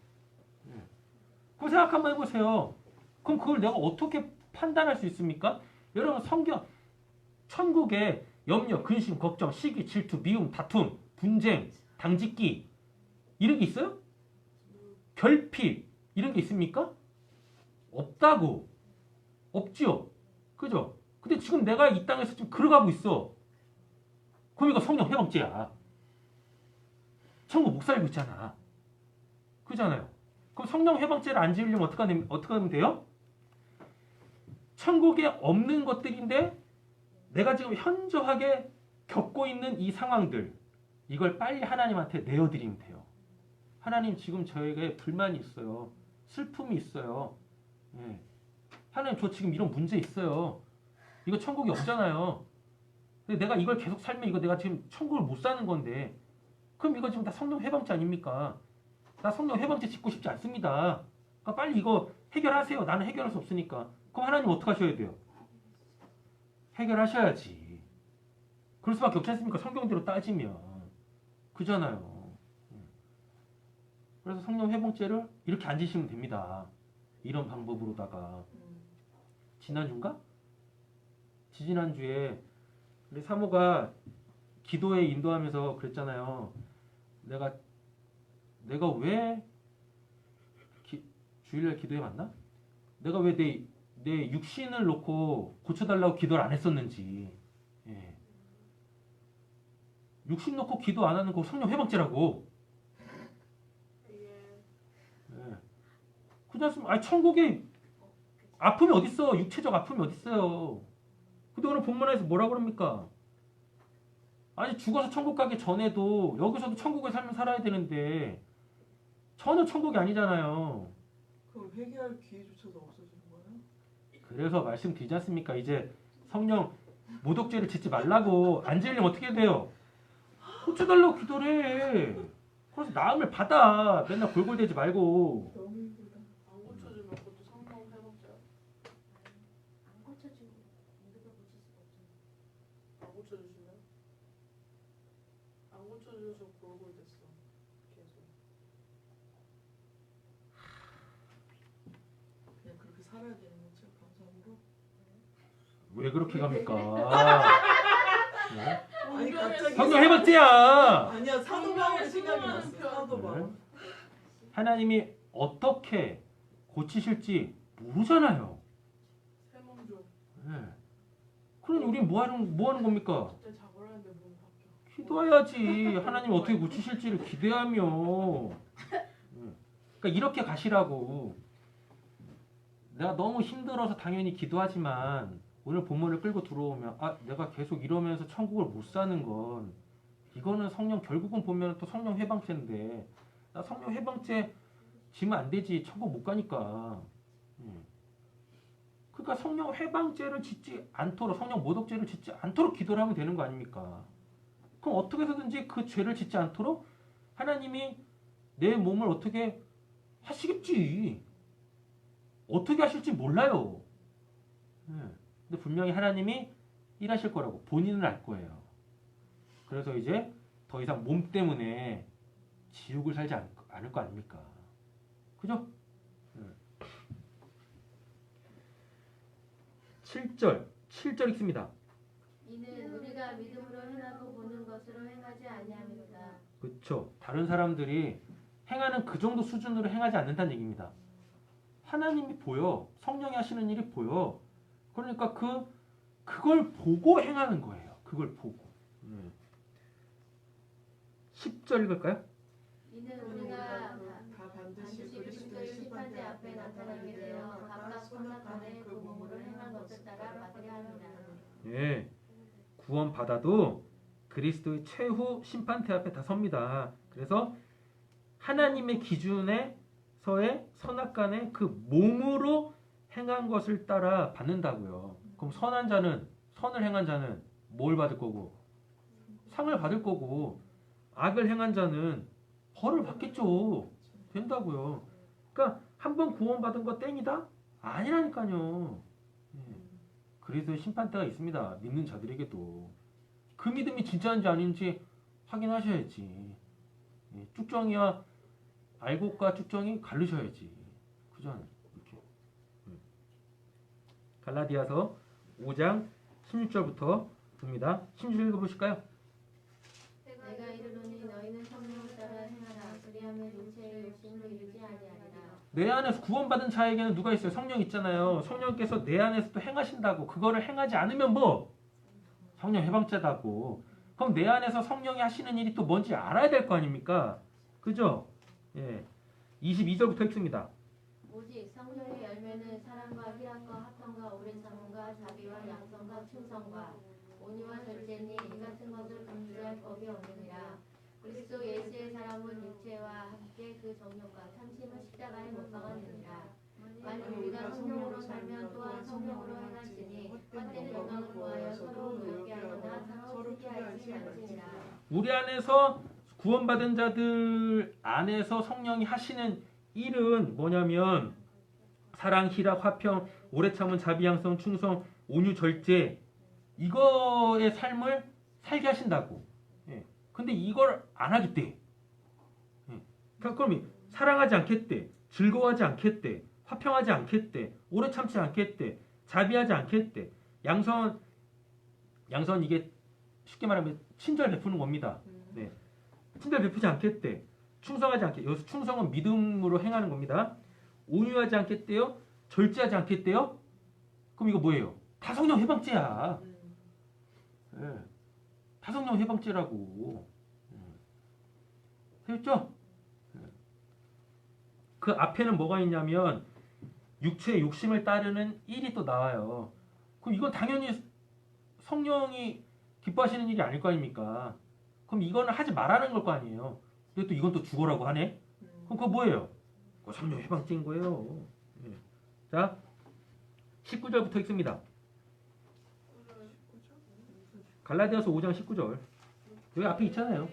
A: 그럼 생각 한번 해보세요. 그럼 그걸 내가 어떻게 판단할 수 있습니까? 여러분, 성경, 천국에 염려, 근심, 걱정, 시기, 질투, 미움, 다툼, 분쟁, 당짓기 이런 게 있어요? 결핍 이런 게 있습니까? 없다고. 없지요. 그죠? 근데 지금 내가 이 땅에서 지금 걸어가고 있어. 그럼 이거 성령 회방죄야. 천국 못 살고 있잖아. 그잖아요. 그럼 성령 회방죄를 안 지으려면 어떻게 하면 돼요? 천국에 없는 것들인데 내가 지금 현저하게 겪고 있는 이 상황들, 이걸 빨리 하나님한테 내어드리면 돼요. 하나님, 지금 저에게 불만이 있어요. 슬픔이 있어요. 예. 하나님, 저 지금 이런 문제 있어요. 이거 천국이 없잖아요. 근데 내가 이걸 계속 살면 이거 내가 지금 천국을 못 사는 건데, 그럼 이거 지금 다 성령 회방죄 아닙니까? 나 성령 회방죄 짓고 싶지 않습니다. 그러니까 빨리 이거 해결하세요. 나는 해결할 수 없으니까. 그럼 하나님 어떻게 하셔야 돼요? 해결하셔야지. 그럴 수밖에 없지 않습니까? 성경대로 따지면. 그잖아요. 그래서 성령 회복죄를 이렇게 안 지시면 됩니다. 이런 방법으로다가. 지난주인가? 지지난주에 우리 사모가 기도에 인도하면서 그랬잖아요. 내가 왜 주일날 기도에 맞나? 내가 왜 내 육신을 놓고 고쳐달라고 기도를 안 했었는지. 예. 육신 놓고 기도 안 하는 거 성령 해방죄라고.
C: 이게
A: 예. 그냥 아니 천국에 아픔이 어딨어? 육체적 아픔이 어딨어요? 근데 오늘 본문에서 뭐라 그럽니까? 아니 죽어서 천국 가기 전에도 여기서도 천국의 삶을 살아야 되는데 전혀 천국이 아니잖아요.
B: 그럼 회개할 기회조차도 없어지는 거예요?
A: 그래서 말씀드리지 않습니까? 이제 성령 모독죄를 짓지 말라고 안 지으려면 어떻게 돼요? 고쳐달라고 기도를 해. 그래서 나음을 받아. 맨날 골골대지 말고.
B: 너무 힘들다.
C: 안 고쳐주면 그것도 성령 회복자야.
D: 안 고쳐주면 우리가 고칠 수가 없잖아.
C: 안 고쳐주시면 안 고쳐줘서 골골댔어. 계속.
B: 그냥 그렇게 살아야 되는 거죠, 감사함으로.
A: 왜 그렇게 갑니까? 네?
B: 아니 갑자기
A: 성령 해봤지야.
B: 아니야 사도방울 생각이 났어. 사도방.
A: 네. 하나님이 어떻게 고치실지 모르잖아요.
C: 세몽조.
A: 네. 그러니 우린 뭐 하는 겁니까?
C: 그때 잡으라는데 몸 바뀌어.
A: 기도해야지. 하나님 어떻게 고치실지를 기대하며. 그러니까 이렇게 가시라고. 내가 너무 힘들어서 당연히 기도하지만 오늘 본문을 끌고 들어오면 내가 계속 이러면서 천국을 못 사는 건 이거는 성령 결국은 보면 또 성령 해방죄인데 나 성령 해방죄 지면 안 되지. 천국 못 가니까. 그러니까 성령 해방죄를 짓지 않도록 성령 모독죄를 짓지 않도록 기도를 하면 되는 거 아닙니까? 그럼 어떻게 해서든지 그 죄를 짓지 않도록 하나님이 내 몸을 어떻게 하시겠지. 어떻게 하실지 몰라요. 근데 분명히 하나님이 일하실 거라고 본인은 알 거예요. 그래서 이제 더 이상 몸 때문에 지옥을 살지 않을 거 아닙니까? 그죠? 7절 읽습니다.
D: 이는 우리가 믿음으로 행하고 보는 것으로 행하지 아니함이로다.
A: 그렇죠. 다른 사람들이 행하는 그 정도 수준으로 행하지 않는다는 얘기입니다. 하나님이 보여. 성령이 하시는 일이 보여. 그러니까 그걸 보고 행하는 거예요. 그걸 보고. 10절 읽을까요?
D: 이는 우리가
B: 다 반드시
D: 반드시
B: 그리스도의
D: 그리스도의
B: 심판대
D: 심판대 앞에 나타나게 되어 각각 선악간에 그 몸으로 행한 것을 따라 받으려 합니다.
A: 예. 구원 받아도 그리스도의 최후 심판대 앞에 다 섭니다. 그래서 하나님의 기준에서의 선악간에 그 몸으로 행한 것을 따라 받는다고요. 그럼 선을 행한 자는 뭘 받을 거고? 상을 받을 거고, 악을 행한 자는 벌을 받겠죠. 된다고요. 그러니까 한 번 구원받은 거 땡이다? 아니라니까요. 그리스도의 심판대가 있습니다. 믿는 자들에게도. 그 믿음이 진짜인지 아닌지 확인하셔야지. 쭉정이와 알곡과 쭉정이 갈르셔야지. 그죠? 이렇게. 갈라디아서 5장 16절부터 봅니다. 16절 읽어보실까요?
D: 내가 이르노니 너희는 성령을 따라 행하라. 그리하면 육체의 욕심을 이루지 아니하리라.
A: 내 안에서 구원받은 자에게는 누가 있어요? 성령 있잖아요. 성령께서 내 안에서 또 행하신다고. 그거를 행하지 않으면 뭐? 성령 해방죄다고. 그럼 내 안에서 성령이 하시는 일이 또 뭔지 알아야 될 거 아닙니까? 그죠? 예. 22절부터 읽습니다.
D: 오직 성령의 열매는 사랑과 희락과 합성과 오래 참음과 자비와 양성과 충성과 온유와 절제니 이 같은 것을 금지할 법이 없느니라. 그리스도 예수의 사람은 육체와 함께 그 정욕과 탐심을 십자가에 못 박았느니라. 만일 우리가 성령으로 살면 또한 성령으로 행할지니 헛되는 영광을 구하여 서로 노엽게 하거나 서로 피하지 말지니라.
A: 우리 안에서 구원받은 자들 안에서 성령이 하시는 일은 뭐냐면 사랑, 희락, 화평, 오래 참은 자비, 양성, 충성, 온유, 절제 이거의 삶을 살게 하신다고. 근데 이걸 안 하겠대. 그럼 사랑하지 않겠대. 즐거워하지 않겠대. 화평하지 않겠대. 오래 참지 않겠대. 자비하지 않겠대. 양선 이게 쉽게 말하면 친절 베푸는 겁니다. 친절 베푸지 않겠대. 충성하지 않겠대. 여기서 충성은 믿음으로 행하는 겁니다. 온유하지 않겠대요. 절제하지 않겠대요. 그럼 이거 뭐예요? 다 성령 해방죄야. 다 다성령 해방죄라고. 됐죠? 그 앞에는 뭐가 있냐면 육체의 욕심을 따르는 일이 또 나와요. 그럼 이건 당연히 성령이 기뻐하시는 일이 아닐 거 아닙니까? 그럼 이거는 하지 말라는 걸 거 아니에요. 근데 또 이건 또 죽어라고 하네? 그럼 그거 뭐예요? 그거 성령 해방죄인 거예요. 예. 자, 19절부터 읽습니다. 갈라디아서 5장 19절. 여기 앞에 있잖아요.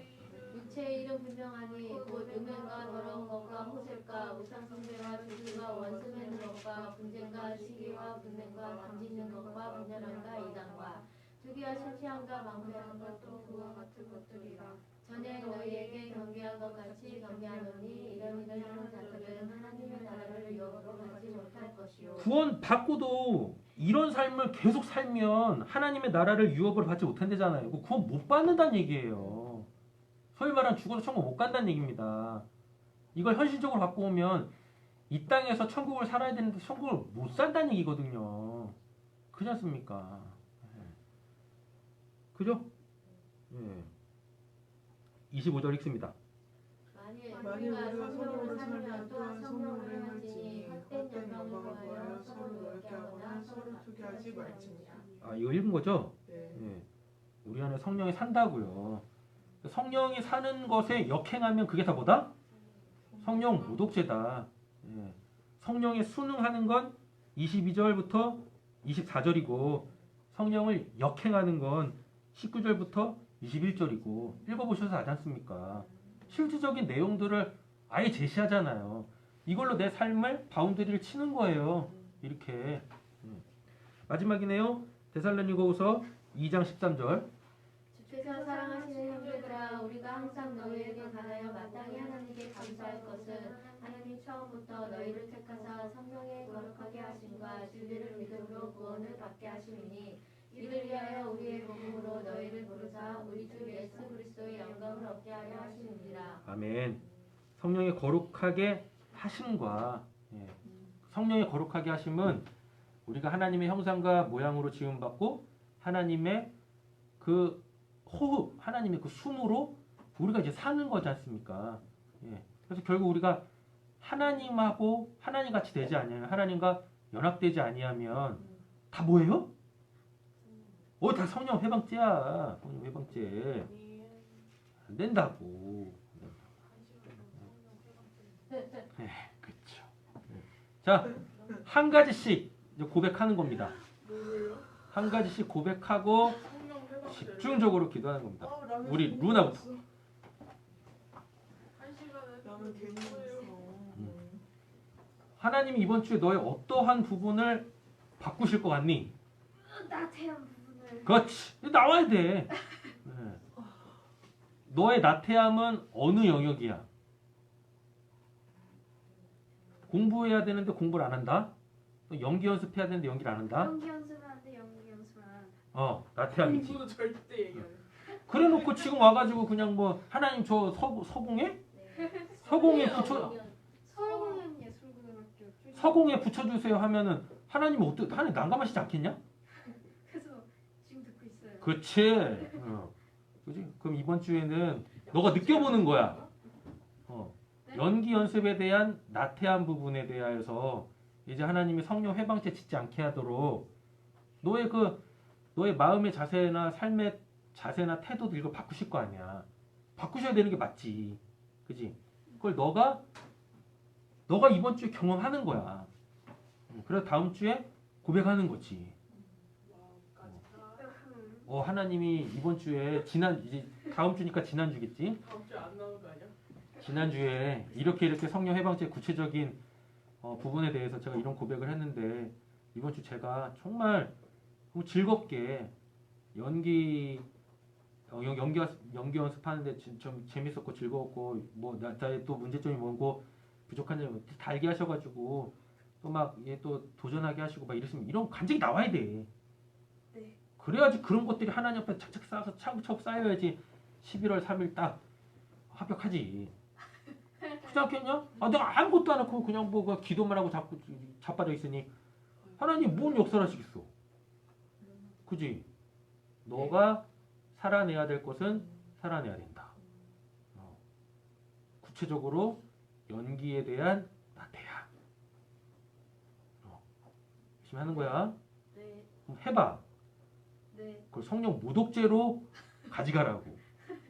D: 육체의 일은 분명하니 곧 음행과 더러운 것과 호색과 우상숭배와 주술과 원수 맺는 것과 분쟁과 시기와 분냄과 담짓는 것과 분열함과 이단과 투기와 심취함과 방패하는 것도 그와 같은 것들이라. 전에 너희에게 경계한 것 같이 경계하노니 이런 자들은 하나님의 나라를 유업으로 받지 못할 것이요.
A: 구원 받고도 이런 삶을 계속 살면 하나님의 나라를 유업으로 받지 못한대잖아요. 그 구원 못 받는다는 얘기예요. 소위 말하는 죽어서 천국 못 간다는 얘기입니다. 이걸 현실적으로 갖고 오면 이 땅에서 천국을 살아야 되는데 천국을 못 산다는 얘기거든요. 그렇지 않습니까? 그죠? 예. 25절 읽습니다.
D: 만일 우리가 성령으로 살면 또한 성령으로 행하지니 헛된 영광을 구하여 서로 노엽게 하거나 서로 투기하지 말지니라.
A: 아, 이거 읽은 거죠?
B: 네.
A: 예. 우리 안에 성령이 산다고요. 성령이 사는 것에 역행하면 그게 다 뭐다? 성령 모독죄다. 예. 성령에 순응하는 건 22절부터 24절이고 성령을 역행하는 건 19절부터 21절이고 읽어보셔서 알지 않습니까? 실질적인 내용들을 아예 제시하잖아요. 이걸로 내 삶을 바운더리를 치는 거예요. 이렇게. 마지막이네요. 데살로니가후서 2장 13절.
D: 주께서 사랑하시는 형제들아 우리가 항상 너희에게 관하여 마땅히 하나님께 감사할 것은 하나님 처음부터 너희를 택하사 성령의 거룩하게 하심과 진리를 믿음으로 구원을 받게 하심이니 이를 위하여 우리의 복음으로 너희를 부르사 우리 주 예수 그리스도의 영광을 얻게 하려 하심이니라.
A: 아멘. 성령의 거룩하게 하심과 성령의 거룩하게 하심은 우리가 하나님의 형상과 모양으로 지음받고 하나님의 그 호흡, 하나님의 그 숨으로 우리가 이제 사는 거지 않습니까? 예. 그래서 결국 우리가 하나님하고 하나님 같이 되지 아니하면 하나님과 연합되지 아니하면 다 뭐예요? 다 성령 해방죄야. 성령 해방죄. 안 된다고. 그렇죠. 자, 한 가지씩 이제 고백하는 겁니다.
C: 뭐예요?
A: 한 가지씩 고백하고
C: 성령 해방죄.
A: 집중적으로 기도하는 겁니다.
B: 나는
A: 우리
B: 성령
A: 루나부터.
B: 없어.
C: 한 시간에
B: 나는 괜히
C: 뭐예요?
B: 없어.
A: 하나님이 이번 주에 너의 어떠한 부분을 바꾸실 것 같니?
D: 나태한 부분을
A: 그렇지. 나와야 돼. 너의 나태함은 어느 영역이야? 공부해야 되는데 공부를 안 한다? 또 연기 연습해야 되는데 연기를 안 한다?
D: 연기 연습하는데 연기 연습을 안 한다.
A: 나태함이지.
C: 공부는 절대 얘기 안 해.
A: 그래 놓고 지금 와가지고 그냥 뭐 하나님 저 서공에? 서공에 붙여
D: 서울공연 예술고등학교
A: 서공에 붙여주세요 하면은 하나님은 어떻게 하나님 난감하시지 않겠냐?
D: 그래서 지금 듣고 있어요.
A: 그렇지. 그지? 그럼 이번 주에는 너가 느껴보는 거야. 연기 연습에 대한 나태한 부분에 대하여서 이제 하나님이 성령 해방죄 짓지 않게 하도록 너의 마음의 자세나 삶의 자세나 태도도 이걸 바꾸실 거 아니야. 바꾸셔야 되는 게 맞지. 그지? 그걸 너가 이번 주에 경험하는 거야. 그래서 다음 주에 고백하는 거지.
C: 마음까지 다.
A: 하나님이 이번 주에 이제 다음 주니까 지난 주겠지?
C: 다음 주에 안 나오는 거 아니야?
A: 지난주에 이렇게 성령 해방죄 구체적인 부분에 대해서 제가 이런 고백을 했는데 이번 주 제가 정말 즐겁게 연기 연습하는데 좀 재밌었고 즐거웠고 뭐 나의 또 문제점이 뭐고 부족한 점이 다 알게 하셔가지고 또 막 또 도전하게 하시고 막 이러시면 이런 간증이 나와야 돼.
D: 네.
A: 그래야지 그런 것들이 하나님 앞에 착착 쌓아서 차곡차곡 쌓여야지 11월 3일 딱 합격하지. 그렇지 않겠냐? 내가 아무것도 안 하고 그냥 뭐 기도만 하고 자빠져 있으니 하나님 뭔 역사를 하시겠어? 그지? 너가 살아내야 될 것은 살아내야 된다. 구체적으로 연기에 대한 나태함. 열심히 하는 거야.
D: 네.
A: 그럼 해봐.
D: 네.
A: 그걸 성령 모독죄로 가져가라고.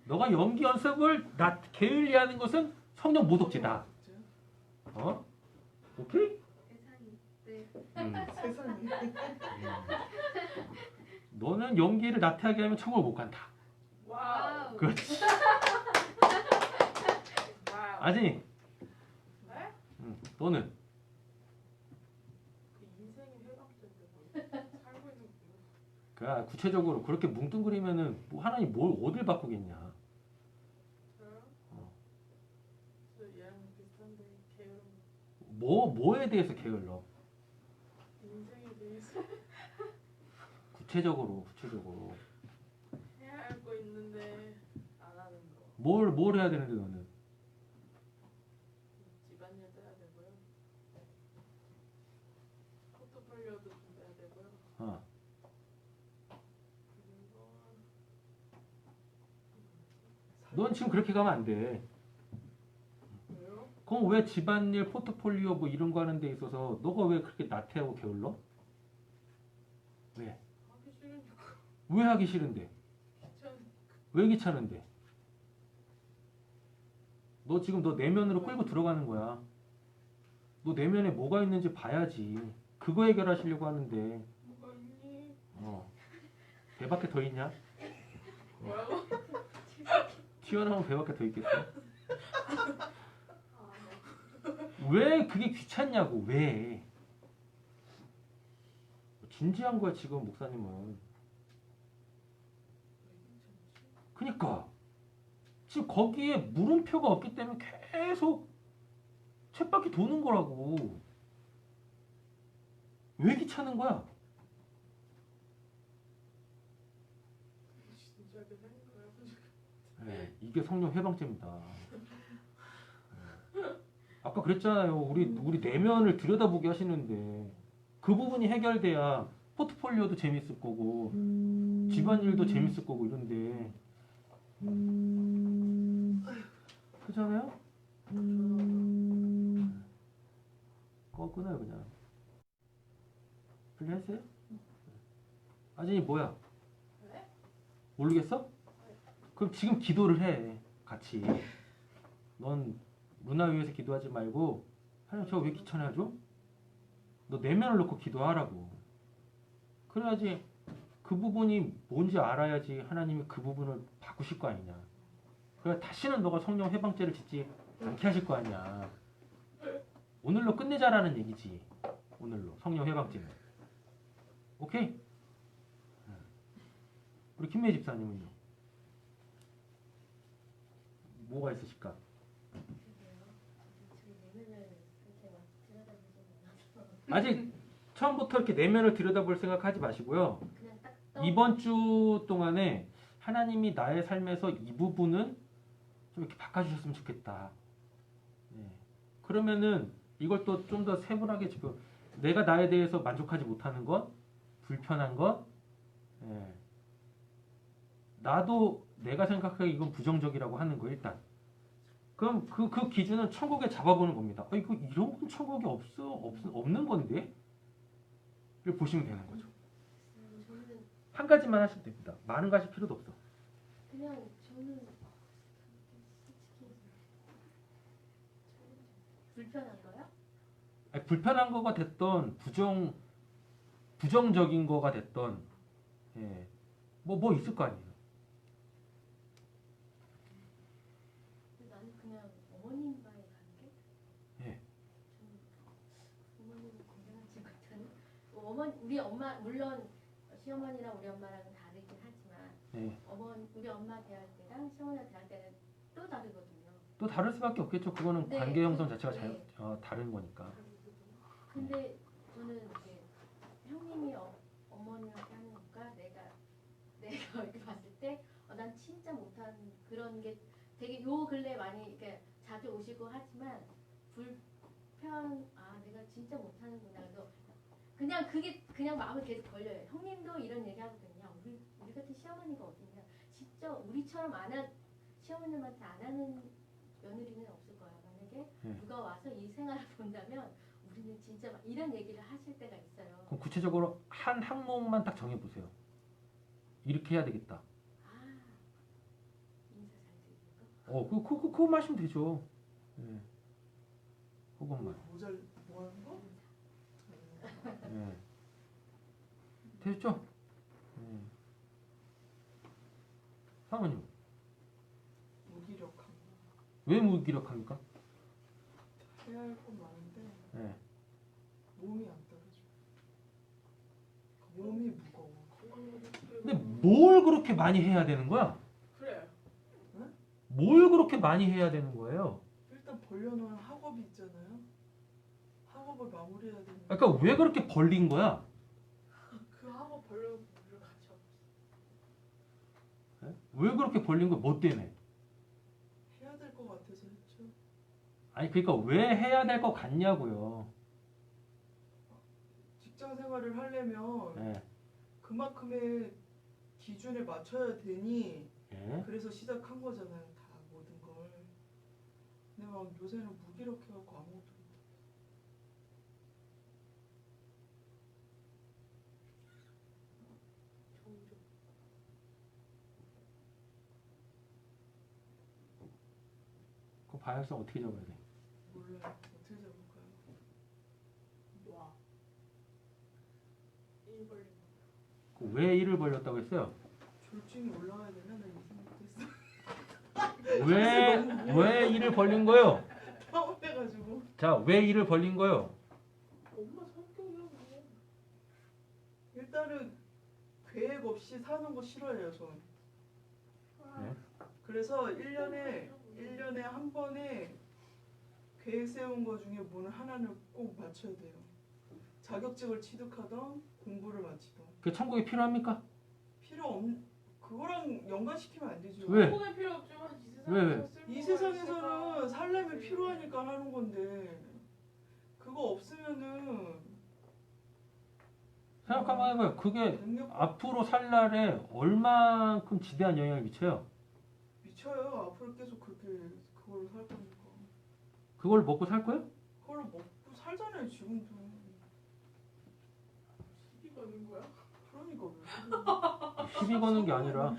A: 너가 연기 연습을 게을리하는 것은 성령 모독죄다. 오케이?
D: 세상이. 네.
B: 세상에.
A: 너는 연기를 나태하게 하면 천국을 못 간다.
C: 와우.
A: 그렇지.
C: 와우.
A: 아진이.
C: 네?
A: 너는
C: 그 인생의 해방전인데 뭐 살고 있는 거.
A: 그러니까 구체적으로 그렇게 뭉뚱그리면은 뭐 하나님 뭘 어딜 바꾸겠냐.
C: 저요? 저 얘랑 비슷한데 게으름.
A: 뭐에 대해서 게을러?
C: 인생에 대해서
A: 구체적으로
C: 해야 할 거 있는데 안 하는 거.
A: 뭘 해야 되는데 너는
C: 집안일 해야 되고요. 포트폴리오도 준비해야 되고요.
A: 어.
C: 그리고
A: 넌 지금 그렇게 가면 안 돼.
C: 왜요?
A: 그럼 왜 집안일 포트폴리오 뭐 이런 거 하는 데 있어서 너가 왜 그렇게 나태하고 게을러? 왜?
C: 하기 싫으니까
A: 왜 하기 싫은데?
C: 귀찮.
A: 왜 귀찮은데? 너 지금 너 내면으로 끌고 들어가는 거야. 너 내면에 뭐가 있는지 봐야지. 그거 해결하시려고 하는데
C: 뭐가 있니?
A: 배밖에 더 있냐?
C: 뭐라고?
A: 튀어나오면 배밖에 더 있겠어?
C: 아,
A: 왜 그게 귀찮냐고 왜? 진지한 거야 지금 목사님은. 그니까 지금 거기에 물음표가 없기 때문에 계속 쳇바퀴 도는 거라고. 왜 귀찮은 거야?
C: 진지하게 생각을 해본 적이
A: 네, 이게 성령 해방죄입니다. 네. 아까 그랬잖아요. 우리 내면을 들여다보게 하시는데 그 부분이 해결돼야 포트폴리오도 재밌을 거고 집안일도 재밌을 거고 이런데 그렇잖아요? 끊어요 그냥. 분리했어요? 아진이 뭐야?
C: 네?
A: 모르겠어? 그럼 지금 기도를 해 같이. 넌 문화 위해서 기도하지 말고 하나님 저 왜 귀찮아져? 너 내면을 놓고 기도하라고. 그래야지 그 부분이 뭔지 알아야지 하나님이 그 부분을 바꾸실 거 아니냐. 그래 다시는 너가 성령 해방죄를 짓지 않게 하실 거 아니야. 오늘로 끝내자라는 얘기지. 오늘로 성령 해방죄는. 오케이? 우리 김매 집사님은요? 뭐가 있으실까? 아직 처음부터 이렇게 내면을 들여다볼 생각하지 마시고요.
D: 그냥 딱
A: 이번 주 동안에 하나님이 나의 삶에서 이 부분은 좀 이렇게 바꿔주셨으면 좋겠다. 네. 그러면은 이걸 또 좀 더 세분하게 지금 내가 나에 대해서 만족하지 못하는 것, 불편한 것, 예. 나도 내가 생각하기에 이건 부정적이라고 하는 거 일단. 그럼 그 기준은 천국에 잡아보는 겁니다. 이거 이런 건 천국에 없는 건데? 를 보시면 되는 거죠.
D: 저는
A: 한 가지만 하시면 됩니다. 많은 거 하실 필요도 없어.
D: 그냥 저는 솔직히 불편한 거요?
A: 아니, 불편한 거가 됐던 부정적인 거가 됐던 예. 뭐 있을 거 아니에요.
D: 나는 그냥 어머님과의 관계?
A: 예.
D: 저는 부모님을 공경하지 못하는 우리 엄마 물론 시어머니랑 우리 엄마랑은 다르긴 하지만
A: 예.
D: 우리 엄마 대할 때랑 시어머니랑 대할 때는 또 다르거든요.
A: 또 다를 수밖에 없겠죠. 그거는
D: 네,
A: 관계 형성 자체가
D: 네.
A: 다른 거니까.
D: 근데 저는 이제 형님이 어머님한테 하는 것과 내가 이렇게 봤을 때 난 진짜 못하는 그런 게 되게 요 근래 많이 이렇게 자주 오시고 하지만 내가 진짜 못하는구나. 그래서 그냥 그게 그냥 마음에 계속 걸려요. 형님도 이런 얘기하거든요. 우리 같은 시어머니가 어딨냐. 진짜 우리처럼 시어머님한테 안 하는 며느리는 없을 거야. 만약에
A: 네.
D: 누가 와서 이 생활을 본다면 우리는 진짜 막 이런 얘기를 하실 때가 있어요.
A: 그럼 구체적으로 한 항목만 딱 정해보세요. 이렇게 해야 되겠다.
D: 아, 인사 잘 드리는 거?
A: 그거만 하시면 되죠. 예. 그것만.
B: 모자를 뭐 하는 거?
A: 예. 됐죠? 예. 사모님,
B: 무기력함.
A: 왜 무기력합니까?
B: 해야 할 건 많은데
A: 예.
B: 몸이 안 따라줘. 몸이 무거워.
A: 근데 뭘 그렇게 많이 해야 되는 거야?
C: 그래.
A: 뭘 그렇게 많이 해야 되는 거예요?
B: 일단 벌려놓은 학업이 있잖아요. 학업을 마무리해야 되는.
A: 그러니까 왜 그렇게 벌린 거야?
B: 그 학업 벌려놓고 우리를 같이 하고 있어.
A: 예? 왜 그렇게 벌린 거야? 뭐 때문에?
B: 해야 될 것 같아서 했죠.
A: 아니 그러니까 왜 해야 될 것 같냐고요.
B: 직장 생활을 하려면
A: 예.
B: 그만큼의 기준에 맞춰야 되니
A: 예.
B: 그래서 시작한 거잖아요. 다 모든 걸. 근데 막 요새는 무기력해갖고 아무것도 못해.
C: 정조.
A: 그 방향성 어떻게 잡아야 돼?
B: 몰라요. 어떻게 잡을까요?
C: 와. 일 벌린 거.
A: 왜 일을 벌렸다고 했어요?
B: 졸중이 올라와야 되나? 나 이상했어.
A: 왜 일을 벌린 거예요?
B: 다운해가지고.
A: 자, 왜 일을 벌린 거예요?
C: 엄마 성격이야 그게.
B: 일단은 계획 없이 사는 거 싫어해요, 전.
A: 네.
B: 그래서 1년에 한 번에 계획 세운 거 중에 뭐는 하나는 꼭 맞춰야 돼요. 자격증을 취득하던 공부를 마치던.
A: 그 천국이 필요합니까?
B: 그거랑 연관시키면 안 되죠.
A: 왜?
C: 한국에 필요 없지만
A: 왜?
B: 이 세상에서는 살려면 필요하니까 하는 건데 그거 없으면은
A: 생각 한번 해봐요. 그게
B: 능력
A: 앞으로 살 날에 얼만큼 지대한 영향을 미쳐요?
B: 미쳐요. 앞으로 계속 그걸로 살 거니까.
A: 그걸 먹고 살 거예요?
B: 그걸로 먹고 살잖아요, 지금도.
C: 시비 거는 거야?
B: 그러니까 왜?
A: 시비 거는 게 아니라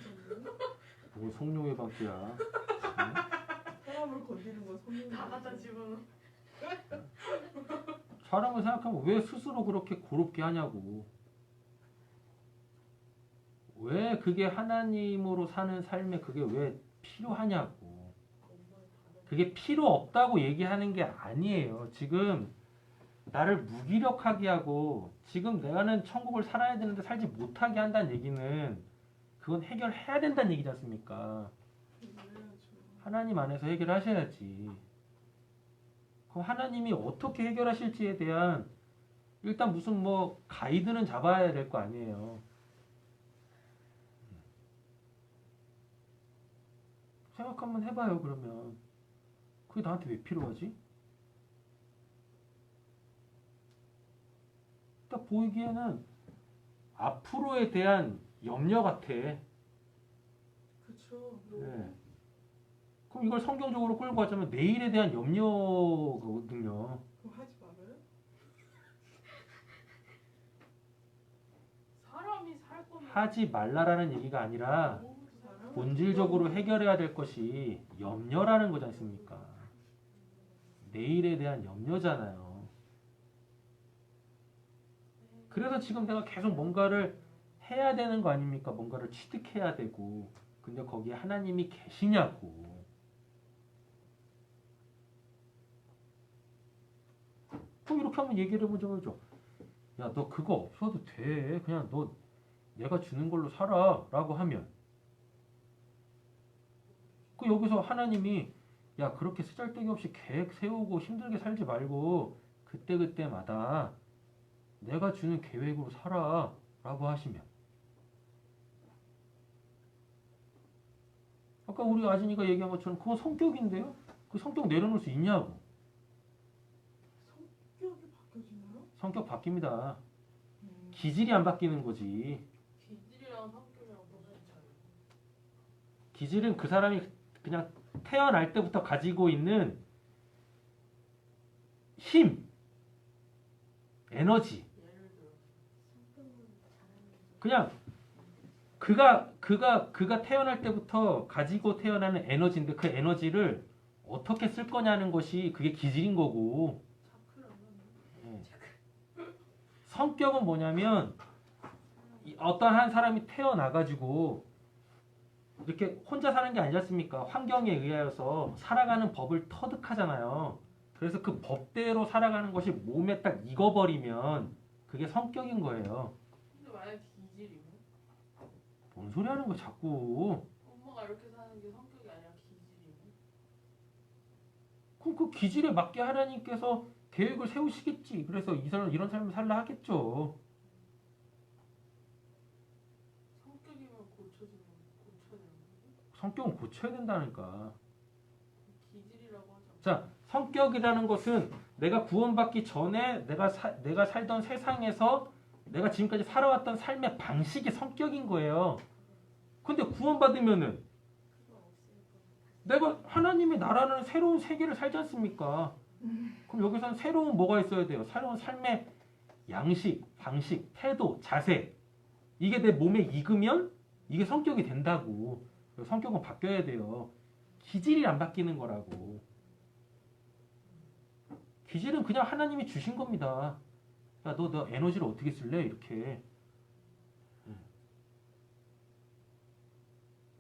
A: 뭐 성룡의 방패야.
B: 사람을 건드리는 건 성령.
C: 다 갖다 집어넣어.
A: 사람을 생각하면 왜 스스로 그렇게 고롭게 하냐고. 왜 그게 하나님으로 사는 삶에 그게 왜 필요하냐고. 그게 필요 없다고 얘기하는 게 아니에요. 지금 나를 무기력하게 하고 지금 내가는 천국을 살아야 되는데 살지 못하게 한다는 얘기는 그건 해결해야 된다는 얘기지 않습니까? 하나님 안에서 해결하셔야지. 그럼 하나님이 어떻게 해결하실지에 대한 일단 무슨 뭐 가이드는 잡아야 될 거 아니에요. 생각 한번 해봐요. 그러면 그게 나한테 왜 필요하지? 딱 보이기에는 앞으로에 대한 염려 같아.
B: 그쵸.
A: 네. 그럼 이걸 성경적으로 끌고 가자면 내일에 대한 염려거든요.
B: 그럼 하지 말아요?
C: 사람이 살 거면
A: 하지 말라라는 얘기가 아니라
B: 사람?
A: 본질적으로 해결해야 될 것이 염려라는 거지 않습니까? 내일에 대한 염려잖아요. 그래서 지금 내가 계속 뭔가를 해야 되는 거 아닙니까? 뭔가를 취득해야 되고. 근데 거기에 하나님이 계시냐고. 또 이렇게 한번 얘기를 해보죠. 야, 너 그거 없어도 돼. 그냥 너 내가 주는 걸로 살아. 라고 하면. 그 여기서 하나님이 야, 그렇게 쓰잘데기 없이 계획 세우고 힘들게 살지 말고 그때그때마다 내가 주는 계획으로 살아. 라고 하시면. 아까 우리 아진이가 얘기한 것처럼 그건 성격인데요? 그 성격 내려놓을 수 있냐고.
B: 성격이 바뀌어지나요?
A: 성격 바뀝니다. 기질이 안 바뀌는 거지.
C: 기질이랑 성격이랑 무슨 차이?
A: 기질은 그 사람이 그냥 태어날 때부터 가지고 있는 힘, 에너지.
C: 예를 들어
A: 그냥 그가 태어날 때부터 가지고 태어나는 에너지인데 그 에너지를 어떻게 쓸 거냐는 것이 그게 기질인 거고.
C: 차크를 안
A: 예. 성격은 뭐냐면 어떤 한 사람이 태어나가지고 이렇게 혼자 사는 게 아니지 않습니까? 환경에 의하여서 살아가는 법을 터득하잖아요. 그래서 그 법대로 살아가는 것이 몸에 딱 익어버리면 그게 성격인 거예요.
C: 근데 만약에 기질이면
A: 뭔 소리 하는 거야 자꾸.
C: 엄마가 이렇게 사는 게 성격이 아니라 기질이면
A: 그럼 그 기질에 맞게 하나님께서 계획을 세우시겠지. 그래서 이런 삶을 살라 하겠죠.
C: 성격이면 고쳐야 되는 거고
A: 성격은 고쳐야 된다니까.
C: 기질이라고 하지 않나?
A: 자, 성격이라는 것은 내가 구원받기 전에 내가 살던 세상에서 내가 지금까지 살아왔던 삶의 방식이 성격인 거예요. 근데 구원받으면은 내가 하나님의 나라는 새로운 세계를 살지 않습니까? 그럼 여기선 새로운 뭐가 있어야 돼요? 새로운 삶의 양식, 방식, 태도, 자세. 이게 내 몸에 익으면 이게 성격이 된다고. 성격은 바뀌어야 돼요. 기질이 안 바뀌는 거라고. 기질은 그냥 하나님이 주신 겁니다. 야, 너 에너지를 어떻게 쓸래? 이렇게.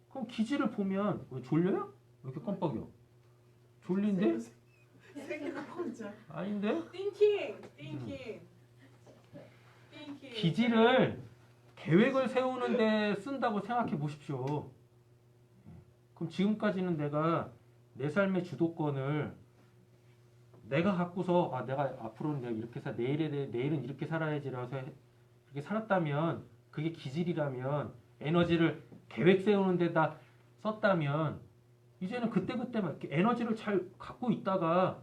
A: 그럼 기질을 보면 졸려요? 왜 이렇게 껌뻑여? 졸린데?
B: 생각하자.
A: 아닌데?
C: 띵킹!
A: 기질을 계획을 세우는데 쓴다고 생각해 보십시오. 그럼 지금까지는 내가 내 삶의 주도권을 내가 갖고서 내가 앞으로는 내가 이렇게 내일은 이렇게 살아야지라서 이렇게 살았다면 그게 기질이라면 에너지를 계획 세우는 데다 썼다면 이제는 그때그때만 이렇게 에너지를 잘 갖고 있다가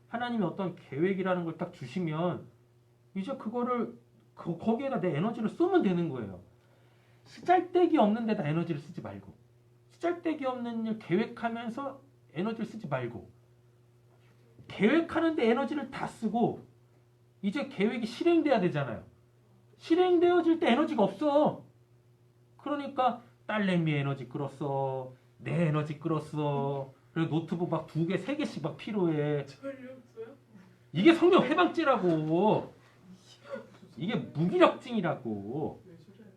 A: 하나님이 어떤 계획이라는 걸 딱 주시면 이제 그거를 거기에다 내 에너지를 쏘면 되는 거예요. 쓰잘데기 없는 데다 에너지를 쓰지 말고 쓰잘데기 없는 일 계획하면서 에너지를 쓰지 말고 계획하는데 에너지를 다 쓰고 이제 계획이 실행돼야 되잖아요. 실행되어질 때 에너지가 없어. 그러니까 딸내미 에너지 끌었어. 내 에너지 끌었어. 그리고 노트북 막 2개, 3개씩 막 필요해.
C: 전혀 없어요?
A: 이게 성경 해방죄라고. 이게 무기력증이라고.
B: 왜 저래?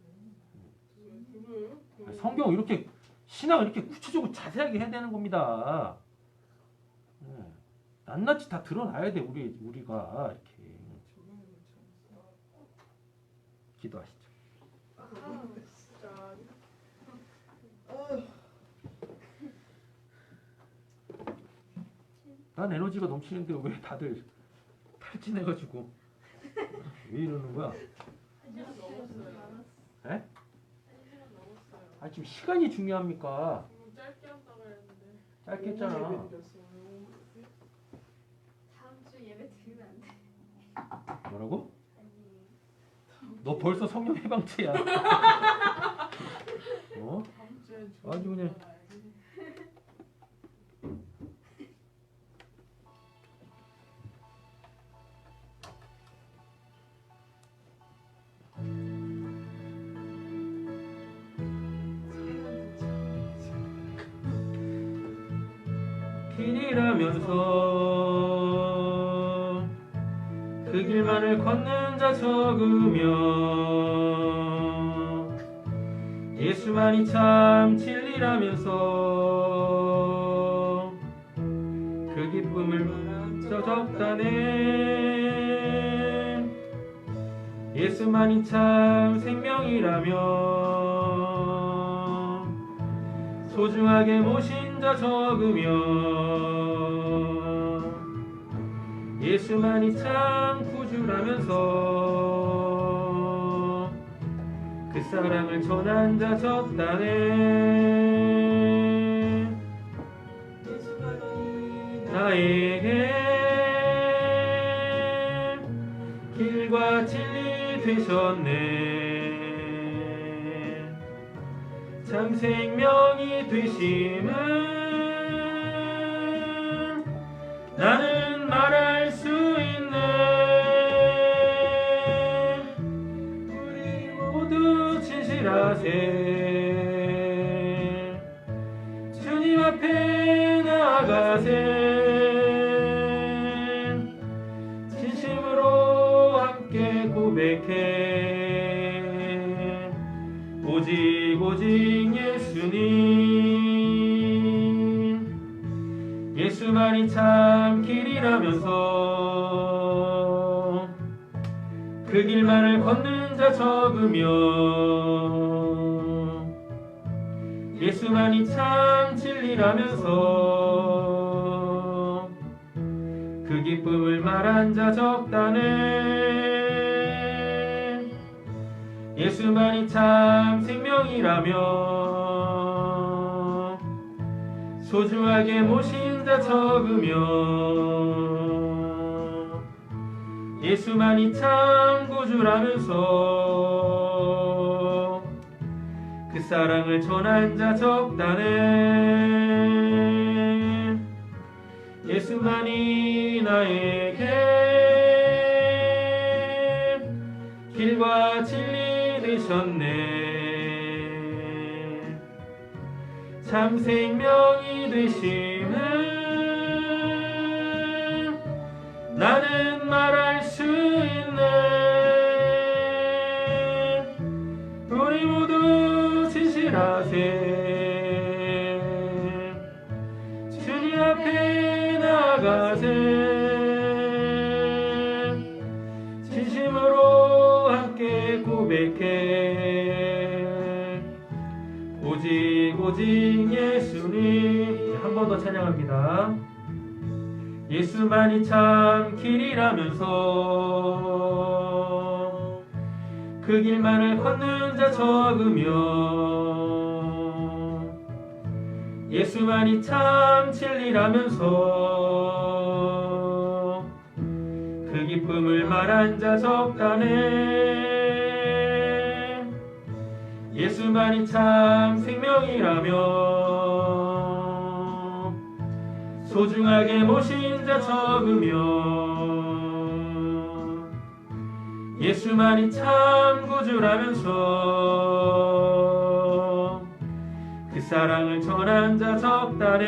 C: 그래요?
A: 성경 이렇게 신앙을 이렇게 구체적으로 자세하게 해야 되는 겁니다. 낱낱이 다 드러나야 돼 우리가 이렇게. 기도하시죠.
B: 진짜.
A: 난 에너지가 넘치는데 왜 다들 탈진해가지고 왜 이러는 거야?
C: 1시간 넘었어요.
A: 에?
C: 1시간 넘었어요.
A: 아 지금 시간이 중요합니까?
C: 짧게 한다고 했는데
A: 짧게 했잖아.
D: 다음 주 예배 드리면 안 돼?
A: 뭐라고? 너 벌써 성령 해방죄야. 어?
C: 다음 주엔
A: 아주 그냥. 길이라면서 그 길만을 걷는 자 적으며 예수만이 참 진리라면서 그 기쁨을 말한 자 적다네. 예수만이 참 생명이라며 소중하게 모신 자 적으며 예수만이 참 구주라면서 그 사랑을 전한 자 적다네. 나에게 길과 진리 되셨네. 참 생명이 되심은 나는 말할 수 있네. 우리 모두 진실하세. 주님 앞에 나아가세. 진심으로 함께 고백해. 오직 예수님, 예수만이 참 길이라면서 그 길만을 걷는 자 적으며 예수만이 참 진리라면서 그 기쁨을 말한 자 적다네. 예수만이 참 생명이라며 소중하게 모신 자 적으며 예수만이 참 구주라면서 그 사랑을 전한 자 적다네. 예수만이 나에게 길과 진리 되셨네. 참 생명이 되심은 나는 말할 수 있네. 우리 모두 진실하세. 주님 앞에 나아가세. 진심으로 함께 고백해. 오직 예수님. 한 번 더 찬양합니다. 예수만이 참 길이라면서 그 길만을 걷는 자 적으며 예수만이 참 진리라면서 그 기쁨을 말한 자 적다네. 예수만이 참 생명이라며 소중하게 모신 자 적으며 예수만이 참 구주라면서 그 사랑을 전한 자 적다네.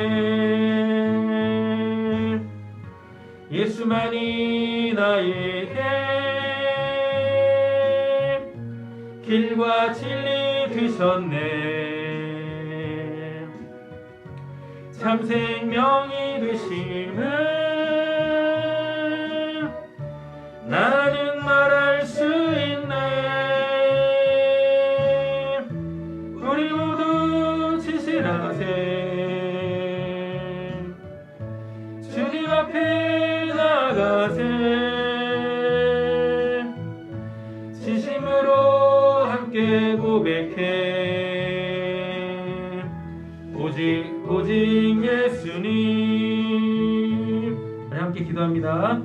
A: 예수만이 나에게 길과 진리 되셨네. 참 생명이 되심은 나는 말할 수 있네. 우리 모두 진실하세. 주님 앞에 나아가세. 진심으로 함께 고백해. 오직 예수님. 함께 기도합니다.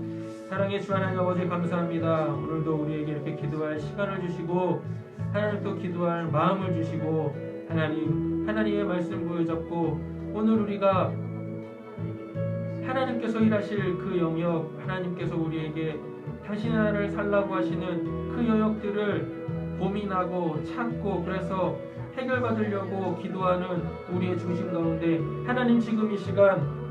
A: 사랑의 주 하나님 아버지 감사합니다. 오늘도 우리에게 이렇게 기도할 시간을 주시고 하나님 또 기도할 마음을 주시고 하나님의 말씀 보여줬고 오늘 우리가 하나님께서 일하실 그 영역, 하나님께서 우리에게 당신 나라를 살라고 하시는 그 영역들을 고민하고 찾고 그래서 해결받으려고 기도하는 우리의 중심 가운데 하나님 지금 이 시간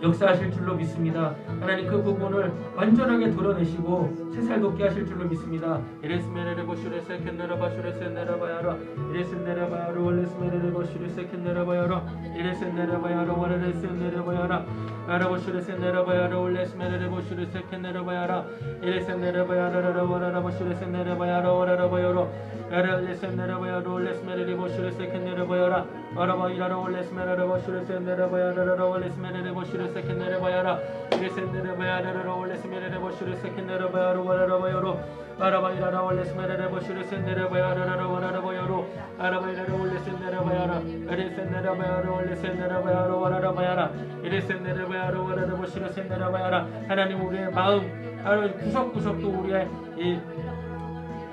A: 역사하실 줄로 믿습니다. 하나님 그 부분을 완전하게 드러내시고 새살 돋게 하실 줄로 믿습니다. 이레스메레레 보슈레세 켄네라바슈레세 네라바야라 이레스네라바야라 월레스메레레 보슈레세 켄네라바야라 이레스네라바야라 월레스 네라바야라 아라보슈레세 네라바야라 월레스메레레 보슈레세 켄네라바야라 이레스네라바야라 월라라 보슈레세 네라바야라 월라라바야로 아라레스네라바야라 월레스메레레 보슈레세 켄네라바야라 아라바이라라 월레스메레레 보슈레세 네라바야라 월레스메레레 보슈레세 세켄네레바야라 이레센네레바야라 올레스메레레 보슈레 세켄네레바야로 와라라바야로 아라바이라라 올레스메레레 보슈레 센네레바야라 와라라바야로 아라바이라라 올레센네레바야라 이레센네레바야로 올레센네레바야로 와라라바야라 이레센네레바야로 와라라 보슈레 센네레바야라. 하나님 우리의 마음 하나님 구석구석도 우리의 이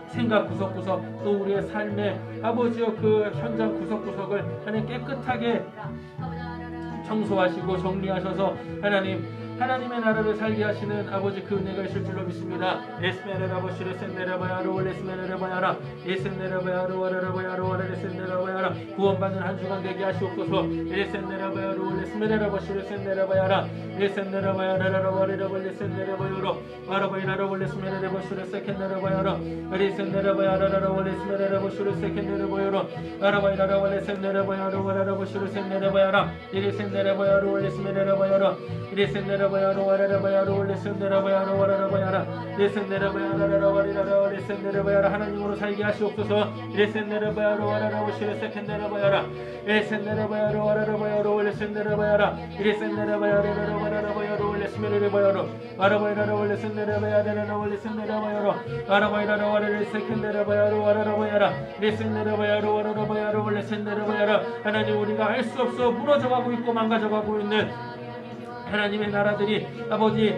A: 생각 구석구석 또 우리의 삶의 아버지여 그 현장 구석구석을 하나님 깨끗하게 청소하시고 정리하셔서 하나님의 나라를 살게 하시는 아버지 그 은혜가 있을 줄로 믿습니다. 에스메라라보시르 센네라바야로 올레스메라바야라 에센네라바야로 와라라바야로 와라레센네라바야라 구원받는 한 주간 되게 하시옵소서. 에센네라바야로 올레스메라바시르 센네라바야라 에센네라바야라라 와레라볼레센네라바요로 와라바이라라 올레스메라바시르 세켄네라바야라 에센네라바야라라 올레스메라바시르 세켄네라바요로 와라바이라라 올레센네라바야로 와라라보시르 센네라바야라 에센네라바야로 올레스메라바야라 레센네라바야로 와라라바야로 레센네라바야로 와라라바야라 레센네라바야라라 와리라라 레센네라바야라 하나님으로 살게 하시옵소서. 레센네라바야로 와라라보시르 세켄네라바야라 레센네라바야로 와라라바야로 레센네라바야라 레센네라바야라라 와라라바야로 레스메레바야로 와라바야라라 레센네라바야라라 레센네라바야로 와라바야라라 와라레 세켄네라바야로 와라라바야라 레센네라바야로 와라라바야로 레센네라바야라 하나님 우리가 알 수 없어 무너져가고 있고 망가져가고 있는 하나님의 나라들이 아버지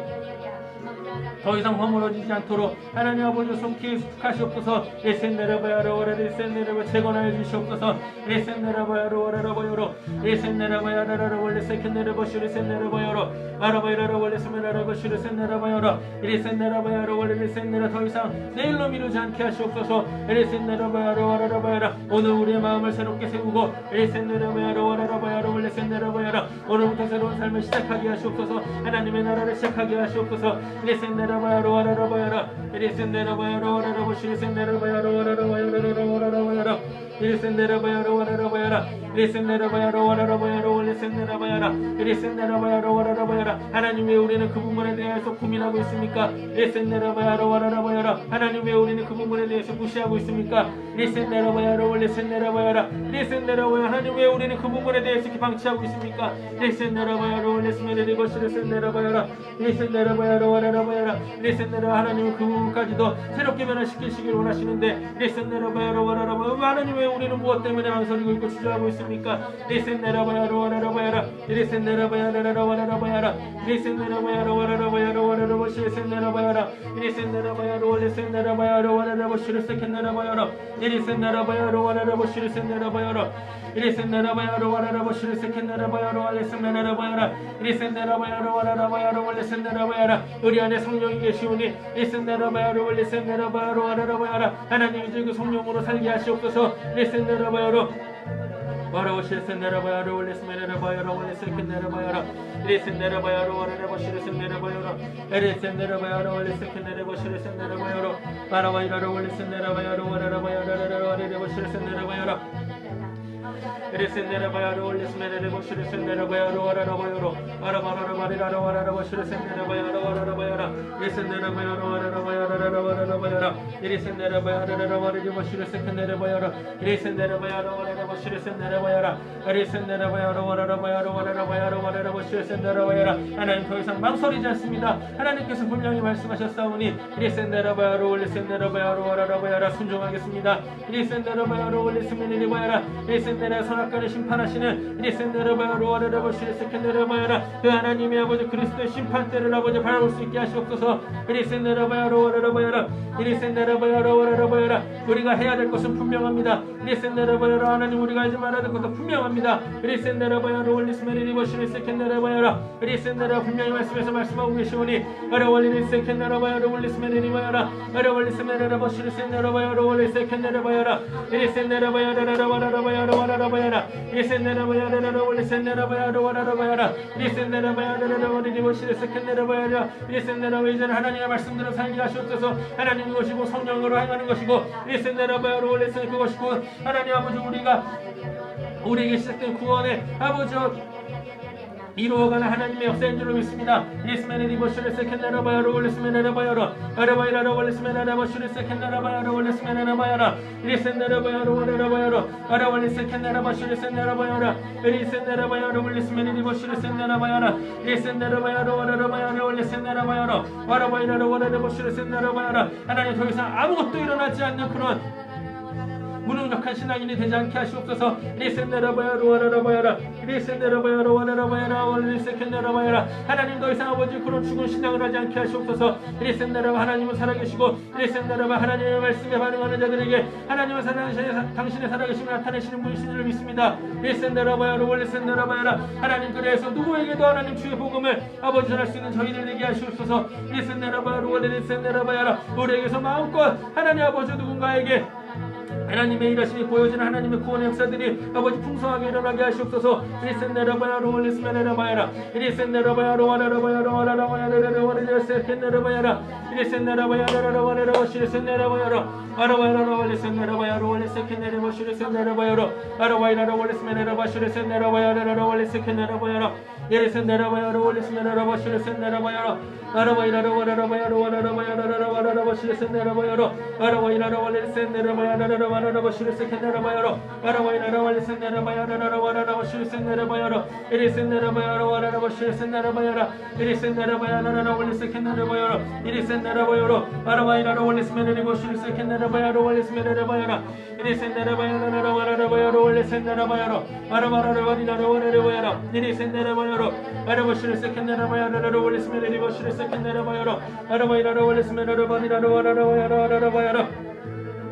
A: 더 이상 허물어지지 않도록 하나님 아버지 손길 수축하시옵소서. 에센네라바야로 와라레센네라바 재건하여 주시옵소서. 에센네라바야로 와라라바요로 에센네라바야라라 원래 세켄네라바슈르 센네라바요로 아라바야라라 원래 스메라라바슈르 센네라바요로 에센네라바야로 원래 레센네라 더 이상 내일로 미루지 않게 하시옵소서. 에센네라바야로 와라라바야라 오늘 우리의 마음을 새롭게 세우고 에센네라바야로 와라라바야로 원래 센네라바야라 오늘부터 새로운 삶을 시작하게 하시옵소서. 하나님의 나라를 시작하게 하시옵소서. 에센네라바야로 와라라바야라 에센네라바야로 와라라보시르 센네라바야로 와라라바야로 와라라바야라 에센네라바야로 와라라바야라 에센네라바야로 와라라바야로 에센네라바야라 에센네라바야로 와라라바야라 하나님 왜 우리는 그 부분에 대해서 고민하고 있습니까? 에센네라바야로 와라라바야라 하나님 왜 우리는 그 부분에 대해서 무시하고 있습니까? 에센네라바야로 에센네라바야라 에센네라바야 하나님 왜 우리는 그 부분에 대해서 이렇게 방치하고 있습니까? 에센네라바야로 에스메레리버시르 센네라바야라 에센네라바야로 와라라바야라 에센네라 하나님은 그 부분까지도 새롭게 변화시키시길 원하시는데 에센네라바야로 와라라바야 하나님 왜 우리는 무엇 때문에 망설이고 있고 주저하고 있습니까? 에센네라바야로 와라라바야라 에센네라바야라라 와라라바야라 에센네라바야로 와라라바야로 와라라보시 에센네라바야라 에센네라바야로 에센네라바야로 와라라보시르 세켄네라바야라 에센네라바야로 와라라보시르 센네라바야라 에센네라바야로 와라라보시르 세켄네라바야로 에센네라바야라 에센네라바야로 와라라바야로 에센네라바야라 우리 안에 성령이 계시오니 에센네라바야로 에센네라바야로 와라라바야라 하나님이 그 성령으로 살게 하시옵소서. 에센네라바야로 와라오시 센네라바야로 레스메네라바야로 레세켄네라바야라 레센네라바야로 와라라보시르 센네라바야로 에레센네라바야로 레세켄네라보시르 센네라바야로 와라바이라로 레센네라바야로 와라라바야라라 레레보시르 센네라바야라 에레센네라바야로 레스메네라보시르 센네라바야로 와라라바야로 와라바라바리라로 와라라보시르 센네라바야로 와라라바야라 에센네라바야로 와라라바야라라 와라라바야라 에레센네라바야라라 와라라보시르 세켄네라바야라 에레센네라바야로 와라라보시르 센네라바야라 에레센네라바야로 와라라바야로 와라라바야로 와라라보시르 센네라바야라 하나님 더 이상 망설이지 않습니다. 하나님께서 분명히 말씀하셨사오니 에레센네라바야로 레센네라바야로 와라라바야라 순종하겠습니다. 에레센네라바야로 레스메네라바야라 에센네라 선악간을 심판하시는 에센네라바야로 와라라보시르 세켄네라바야라 그 하나님의 아버지 그리스도의 심판대를 아버지 바라볼 수 있게 하시옵소서. 에센네라바야로 와라라바야라 에센네라바야로 와라라바야라 우리가 해야 될 것은 분명합니다. 에센네라바야로 하나님 우리가 하지 말아야 될 것도 분명합니다. 에센네라바야로 올리스메리리버시르 세켄네라바야라 에센네라 분명히 말씀에서 말씀하고 계시오니 아라월리리 세켄네라바야로 올리스메리리바야라 아라월리스메레라버시르 센네라바야로 올리세켄네라바야라 에센네라바야라라 와라라바야로 와라라바야라 에센네라바야라라 올리센네라바야로 와라라바야라 에센네라바야라라 올리리버시르 세켄네라바야라 에센네라바 이제는 하나님의 말씀대로 살게 하시옵소서. 하나님의 것이고 성령으로 행하는 것이고 에센네라바야로 올리센 그것이고 하나님 아버지 우리가 우리에게 시작된 구원의 아버지 이루어가는 하나님의 역사인 줄로 믿습니다. 리스메네리버슈르 세켄나라바야로 올리스메네라바야로 아라바이라로 올리스메네라바슈르 세켄나라바야로 올리스메네라바야라 리센네라바야로 올라라바야로 아라월리 세켄나라바슈르 센네라바야라 리센네라바야로 올리스메네리버슈르 센네라바야라 리센네라바야로 올라라바야로 올리센네라바야로 아라바이라로 올라라버슈르 센네라바야라 하나님 더 이상 아무것도 일어나지 않는 그런 무능력한 신앙인이 되지 않게 하시옵소서. 리센네라바야로 와라라바야라 리센네라바야로 와라라바야라 원리세켄네라바야라 하나님 더 이상 아버지 그런 죽은 신앙을 하지 않게 하시옵소서. 리센네라바 하나님은 살아계시고 리센네라바 하나님의 말씀에 반응하는 자들에게 하나님은 당신의 살아계심을 나타내시는 분이신 줄 믿습니다. 리센네라바야로 원리센네라바야라 하나님 그래서 누구에게도 하나님 주의 복음을 아버지 전할 수 있는 저희들 되게 하시옵소서. 리센네라바야로 원리센네라바야라 우리에게서 마음껏 하나님 아버지 누군가에게 하나님의 일하심이 보여지는 하나님의 구원의 역사들이 아버지 풍성하게 일어나게 하시옵소서. 리센네라바야로 원리스메네라바야라 리센네라바야로 와라라바야로 와라라바야로 와라라바야라 리센네라바야로 와라라바야로 시리센네라바야로 아라바야로 원리센네라바야로 원리세켄네라바 시리센네라바야로 아라바야로 원리스메네라바 시리센네라바야로 원리세켄네라바야로 예리센네라바야로 원리스메네라바 시리센네라바야로 아라바야로 와라라바야로 와라라바야로 와라라바 시리센네라바야로 아라바야로 원리센네라바야로 와라라바 시리센네라바야로 아라바야로 원리센네라바야로 와라라바 시리센네라바야로 예리센네라바야로 와라라바 시리센네라바야로 예리센네라바야로 원리세켄네라바야로 예리센네라바야로 아라바야로 원리스메네라바 시리센네라바야로 원리스메네라바야로 예리센네라바야로 와라라바야로 원리센네라바야로 아라바야로 와리라로 와라라바야로 예리센네라바야로 아라바 시리센네라바야로 원리스메네라바 시리센네라바야로 아라바야로 원리스메네라바야로 와라라바야로 와라라바야로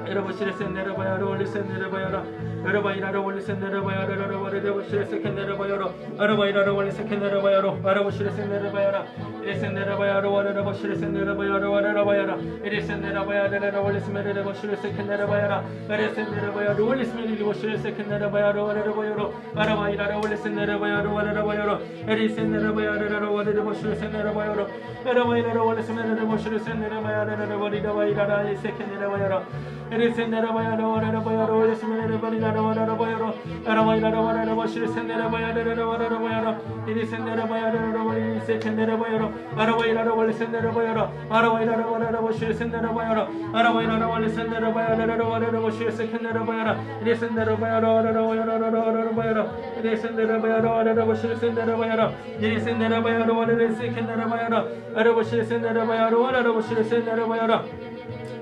A: 에라바시레센네라바야로 원리센네라바야라 에라바이라로 원리센네라바야라로 와라라바시레센네라바야로 아라바이라로 원리센네라바야로 아라바시레센네라바야라 이레센네라바야로 와라라바시레센네라바야로 와라라바야라 이레센네라바야라로 원리스메네라바시레센네라바야라 에레센네라바야로 원리스메네라바시레센네라바야로 와라라바야로 아라바이라로 원리센네라바야로 와라라바야로 에레센네라바야라로 와라라바시레센네라바야로 에라바이라로 원리스메네라바시레센네라바야라로 와리라바이라라 이세켄네라바야라 에레센네라바야로 와라라바야로 원리스메네라바야로 와라라바야로 아라바이라로 와라라바 시레센네라바야로 와라라바야로 이리센네라바야로 원리세켄네라바야로 아라바이라로 원리센네라바야로 아라바이라로 와라라바 시레센네라바야로 아라바이라로 원리센네라바야로 와라라바 시레센네라바야로 이리센네라바야로 와라라바야로 이리센네라바야로 와라라바 시레센네라바야로 이리센네라바야로 와라라세켄네라바야로 아라바 시레센네라바야로 와라라바 시레센네라바야로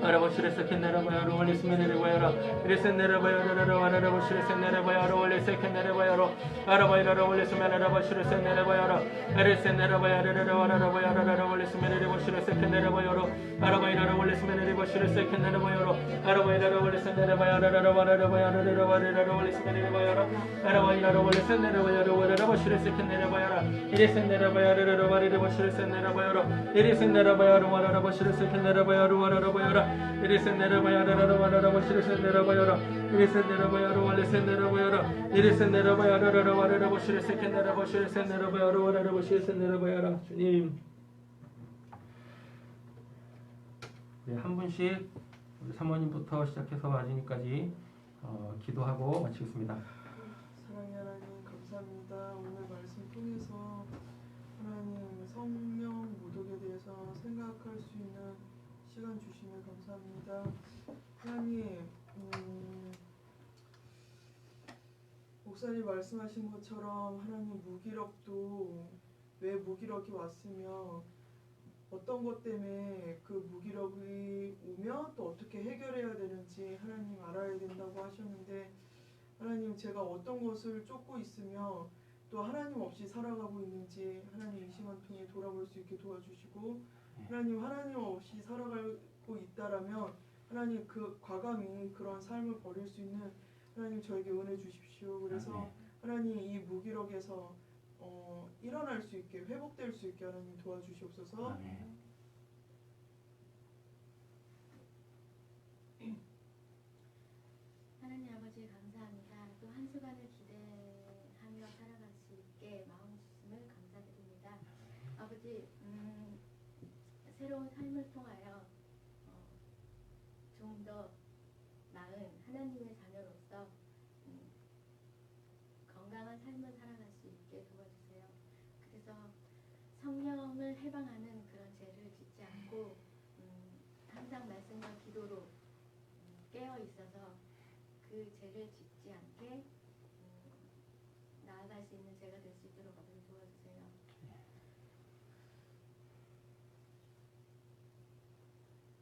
A: 아라바시레세켄네라바야로 원리스메네라바야라 이레센네라바야라라 와라라바시레센네라바야로 원리세켄네라바야로 아라바이라라 원리스메네라바시레센네라바야라 에레센네라바야라라 와라라바야라라 원리스메네라바시레센네라바야로 아라바이라라 원리스메네라바시레센네라바야로 아라바이라라 원리센네라바야라라 와라라바야라라 와라라라 원리스메네라바야라 아라바이라라 원리센네라바야로 와라라바시레센네라바야라 이레센네라바야라라 와라라바시레센네라바야로 이레센네라바야로 와라라바시레센네라바야로 와라라바야라 이리센네라바야라라 와라라바 시레센네라바야라 이리센네라바야로 원리센네라바야라 이리센네라바야라라 와라라바 시레센네라바 시레센네라바야로 와라라바 시레센네라바야라 주님 네, 한 분씩 우리 사모님부터 시작해서 마지막까지 기도하고 마치겠습니다.
B: 사랑의 하나님 감사합니다. 오늘 말씀 통해서 하나님 성령 모독에 대해서 생각할 수 있는 시간 주시면 감사합니다. 하나님, 목사님 말씀하신 것처럼 하나님 무기력도 왜 무기력이 왔으며 어떤 것 때문에 그 무기력이 오면 또 어떻게 해결해야 되는지 하나님 알아야 된다고 하셨는데 하나님 제가 어떤 것을 쫓고 있으며 또 하나님 없이 살아가고 있는지 하나님 이 시간 통해 돌아볼 수 있게 도와주시고 하나님 없이 살아가고 있다라면 하나님 그 과감히 그런 삶을 버릴 수 있는 하나님 저에게 은혜 주십시오. 그래서 하나님 이 무기력에서 일어날 수 있게 회복될 수 있게 하나님 도와주시옵소서.
D: 하나님 아버지 감사합니다. 또 한 주간을 기대하며 살아갈 수 있게 마음 주심을 감사드립니다. 아버지 새로운 삶을 통하여 좀 더 나은 하나님의 자녀로서 건강한 삶을 살아갈 수 있게 도와주세요. 그래서 성령을 해방하는 그런 죄를 짓지 않고 항상 말씀과 기도로 깨어 있어서 그 죄를 짓지 않게 나아갈 수 있는 제가 될 수 있도록 아버지 도와주세요.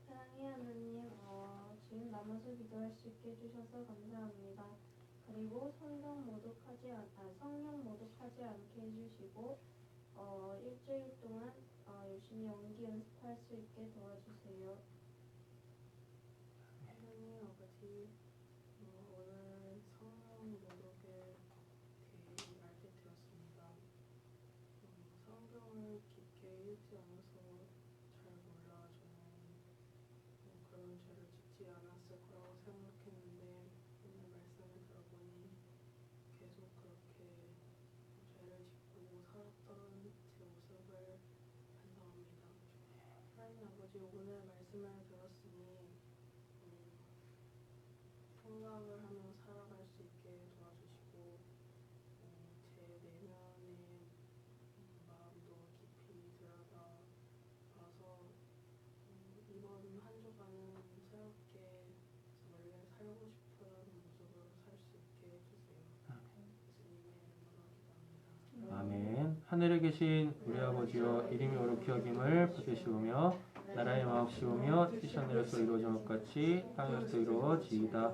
E: 사랑의 하나님, 주님 나눠서 기도할 수 있게 해주셔서 감사합니다. 그리고 성령 모독하지 않게 해주시고 일주일 동안 열심히 연기 연습할 수 있게 도와주세요.
C: 하나님 아버지, 오늘 성령 모독에 대해 알게 되었습니다. 성경을 깊게 읽지 않아서 잘 몰라 저는 그런 죄를 짓지 않았을 거라고 생각했는데 오늘 말씀을 들어보니 계속 그렇게 죄를 짓고 살았던 제 모습을 반성합니다. 하나님 아버지, 오늘 말씀을 들었으니 생각을 하며 살아갈 수 있게 도와주시고 제 내면의 마음도 깊이 들여다봐서 이번 한 주간은 새롭게 원래 살고 싶은 모습으로 살 수 있게 해주세요. 예수님의 이름으로 기도합니다.
A: 아멘. 하늘에 계신 우리 아버지여, 이름이 옳게 여김을 받으시오며 나라의 마옵시오며 뜻이 하늘에서 이루어진 것 같이 땅에서도 이루어지이다.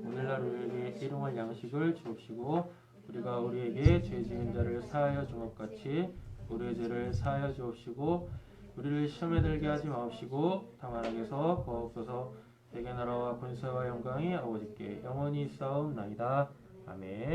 A: 오늘날 우리에게 일용할 양식을 주옵시고 우리가 우리에게 죄 지은 자를 사하여 준 것 같이 우리의 죄를 사하여 주옵시고 우리를 시험에 들게 하지 마옵시고 다만 악에서 구하옵소서. 대개 나라와 권세와 영광이 아버지께 영원히 있사옵나이다. 아멘.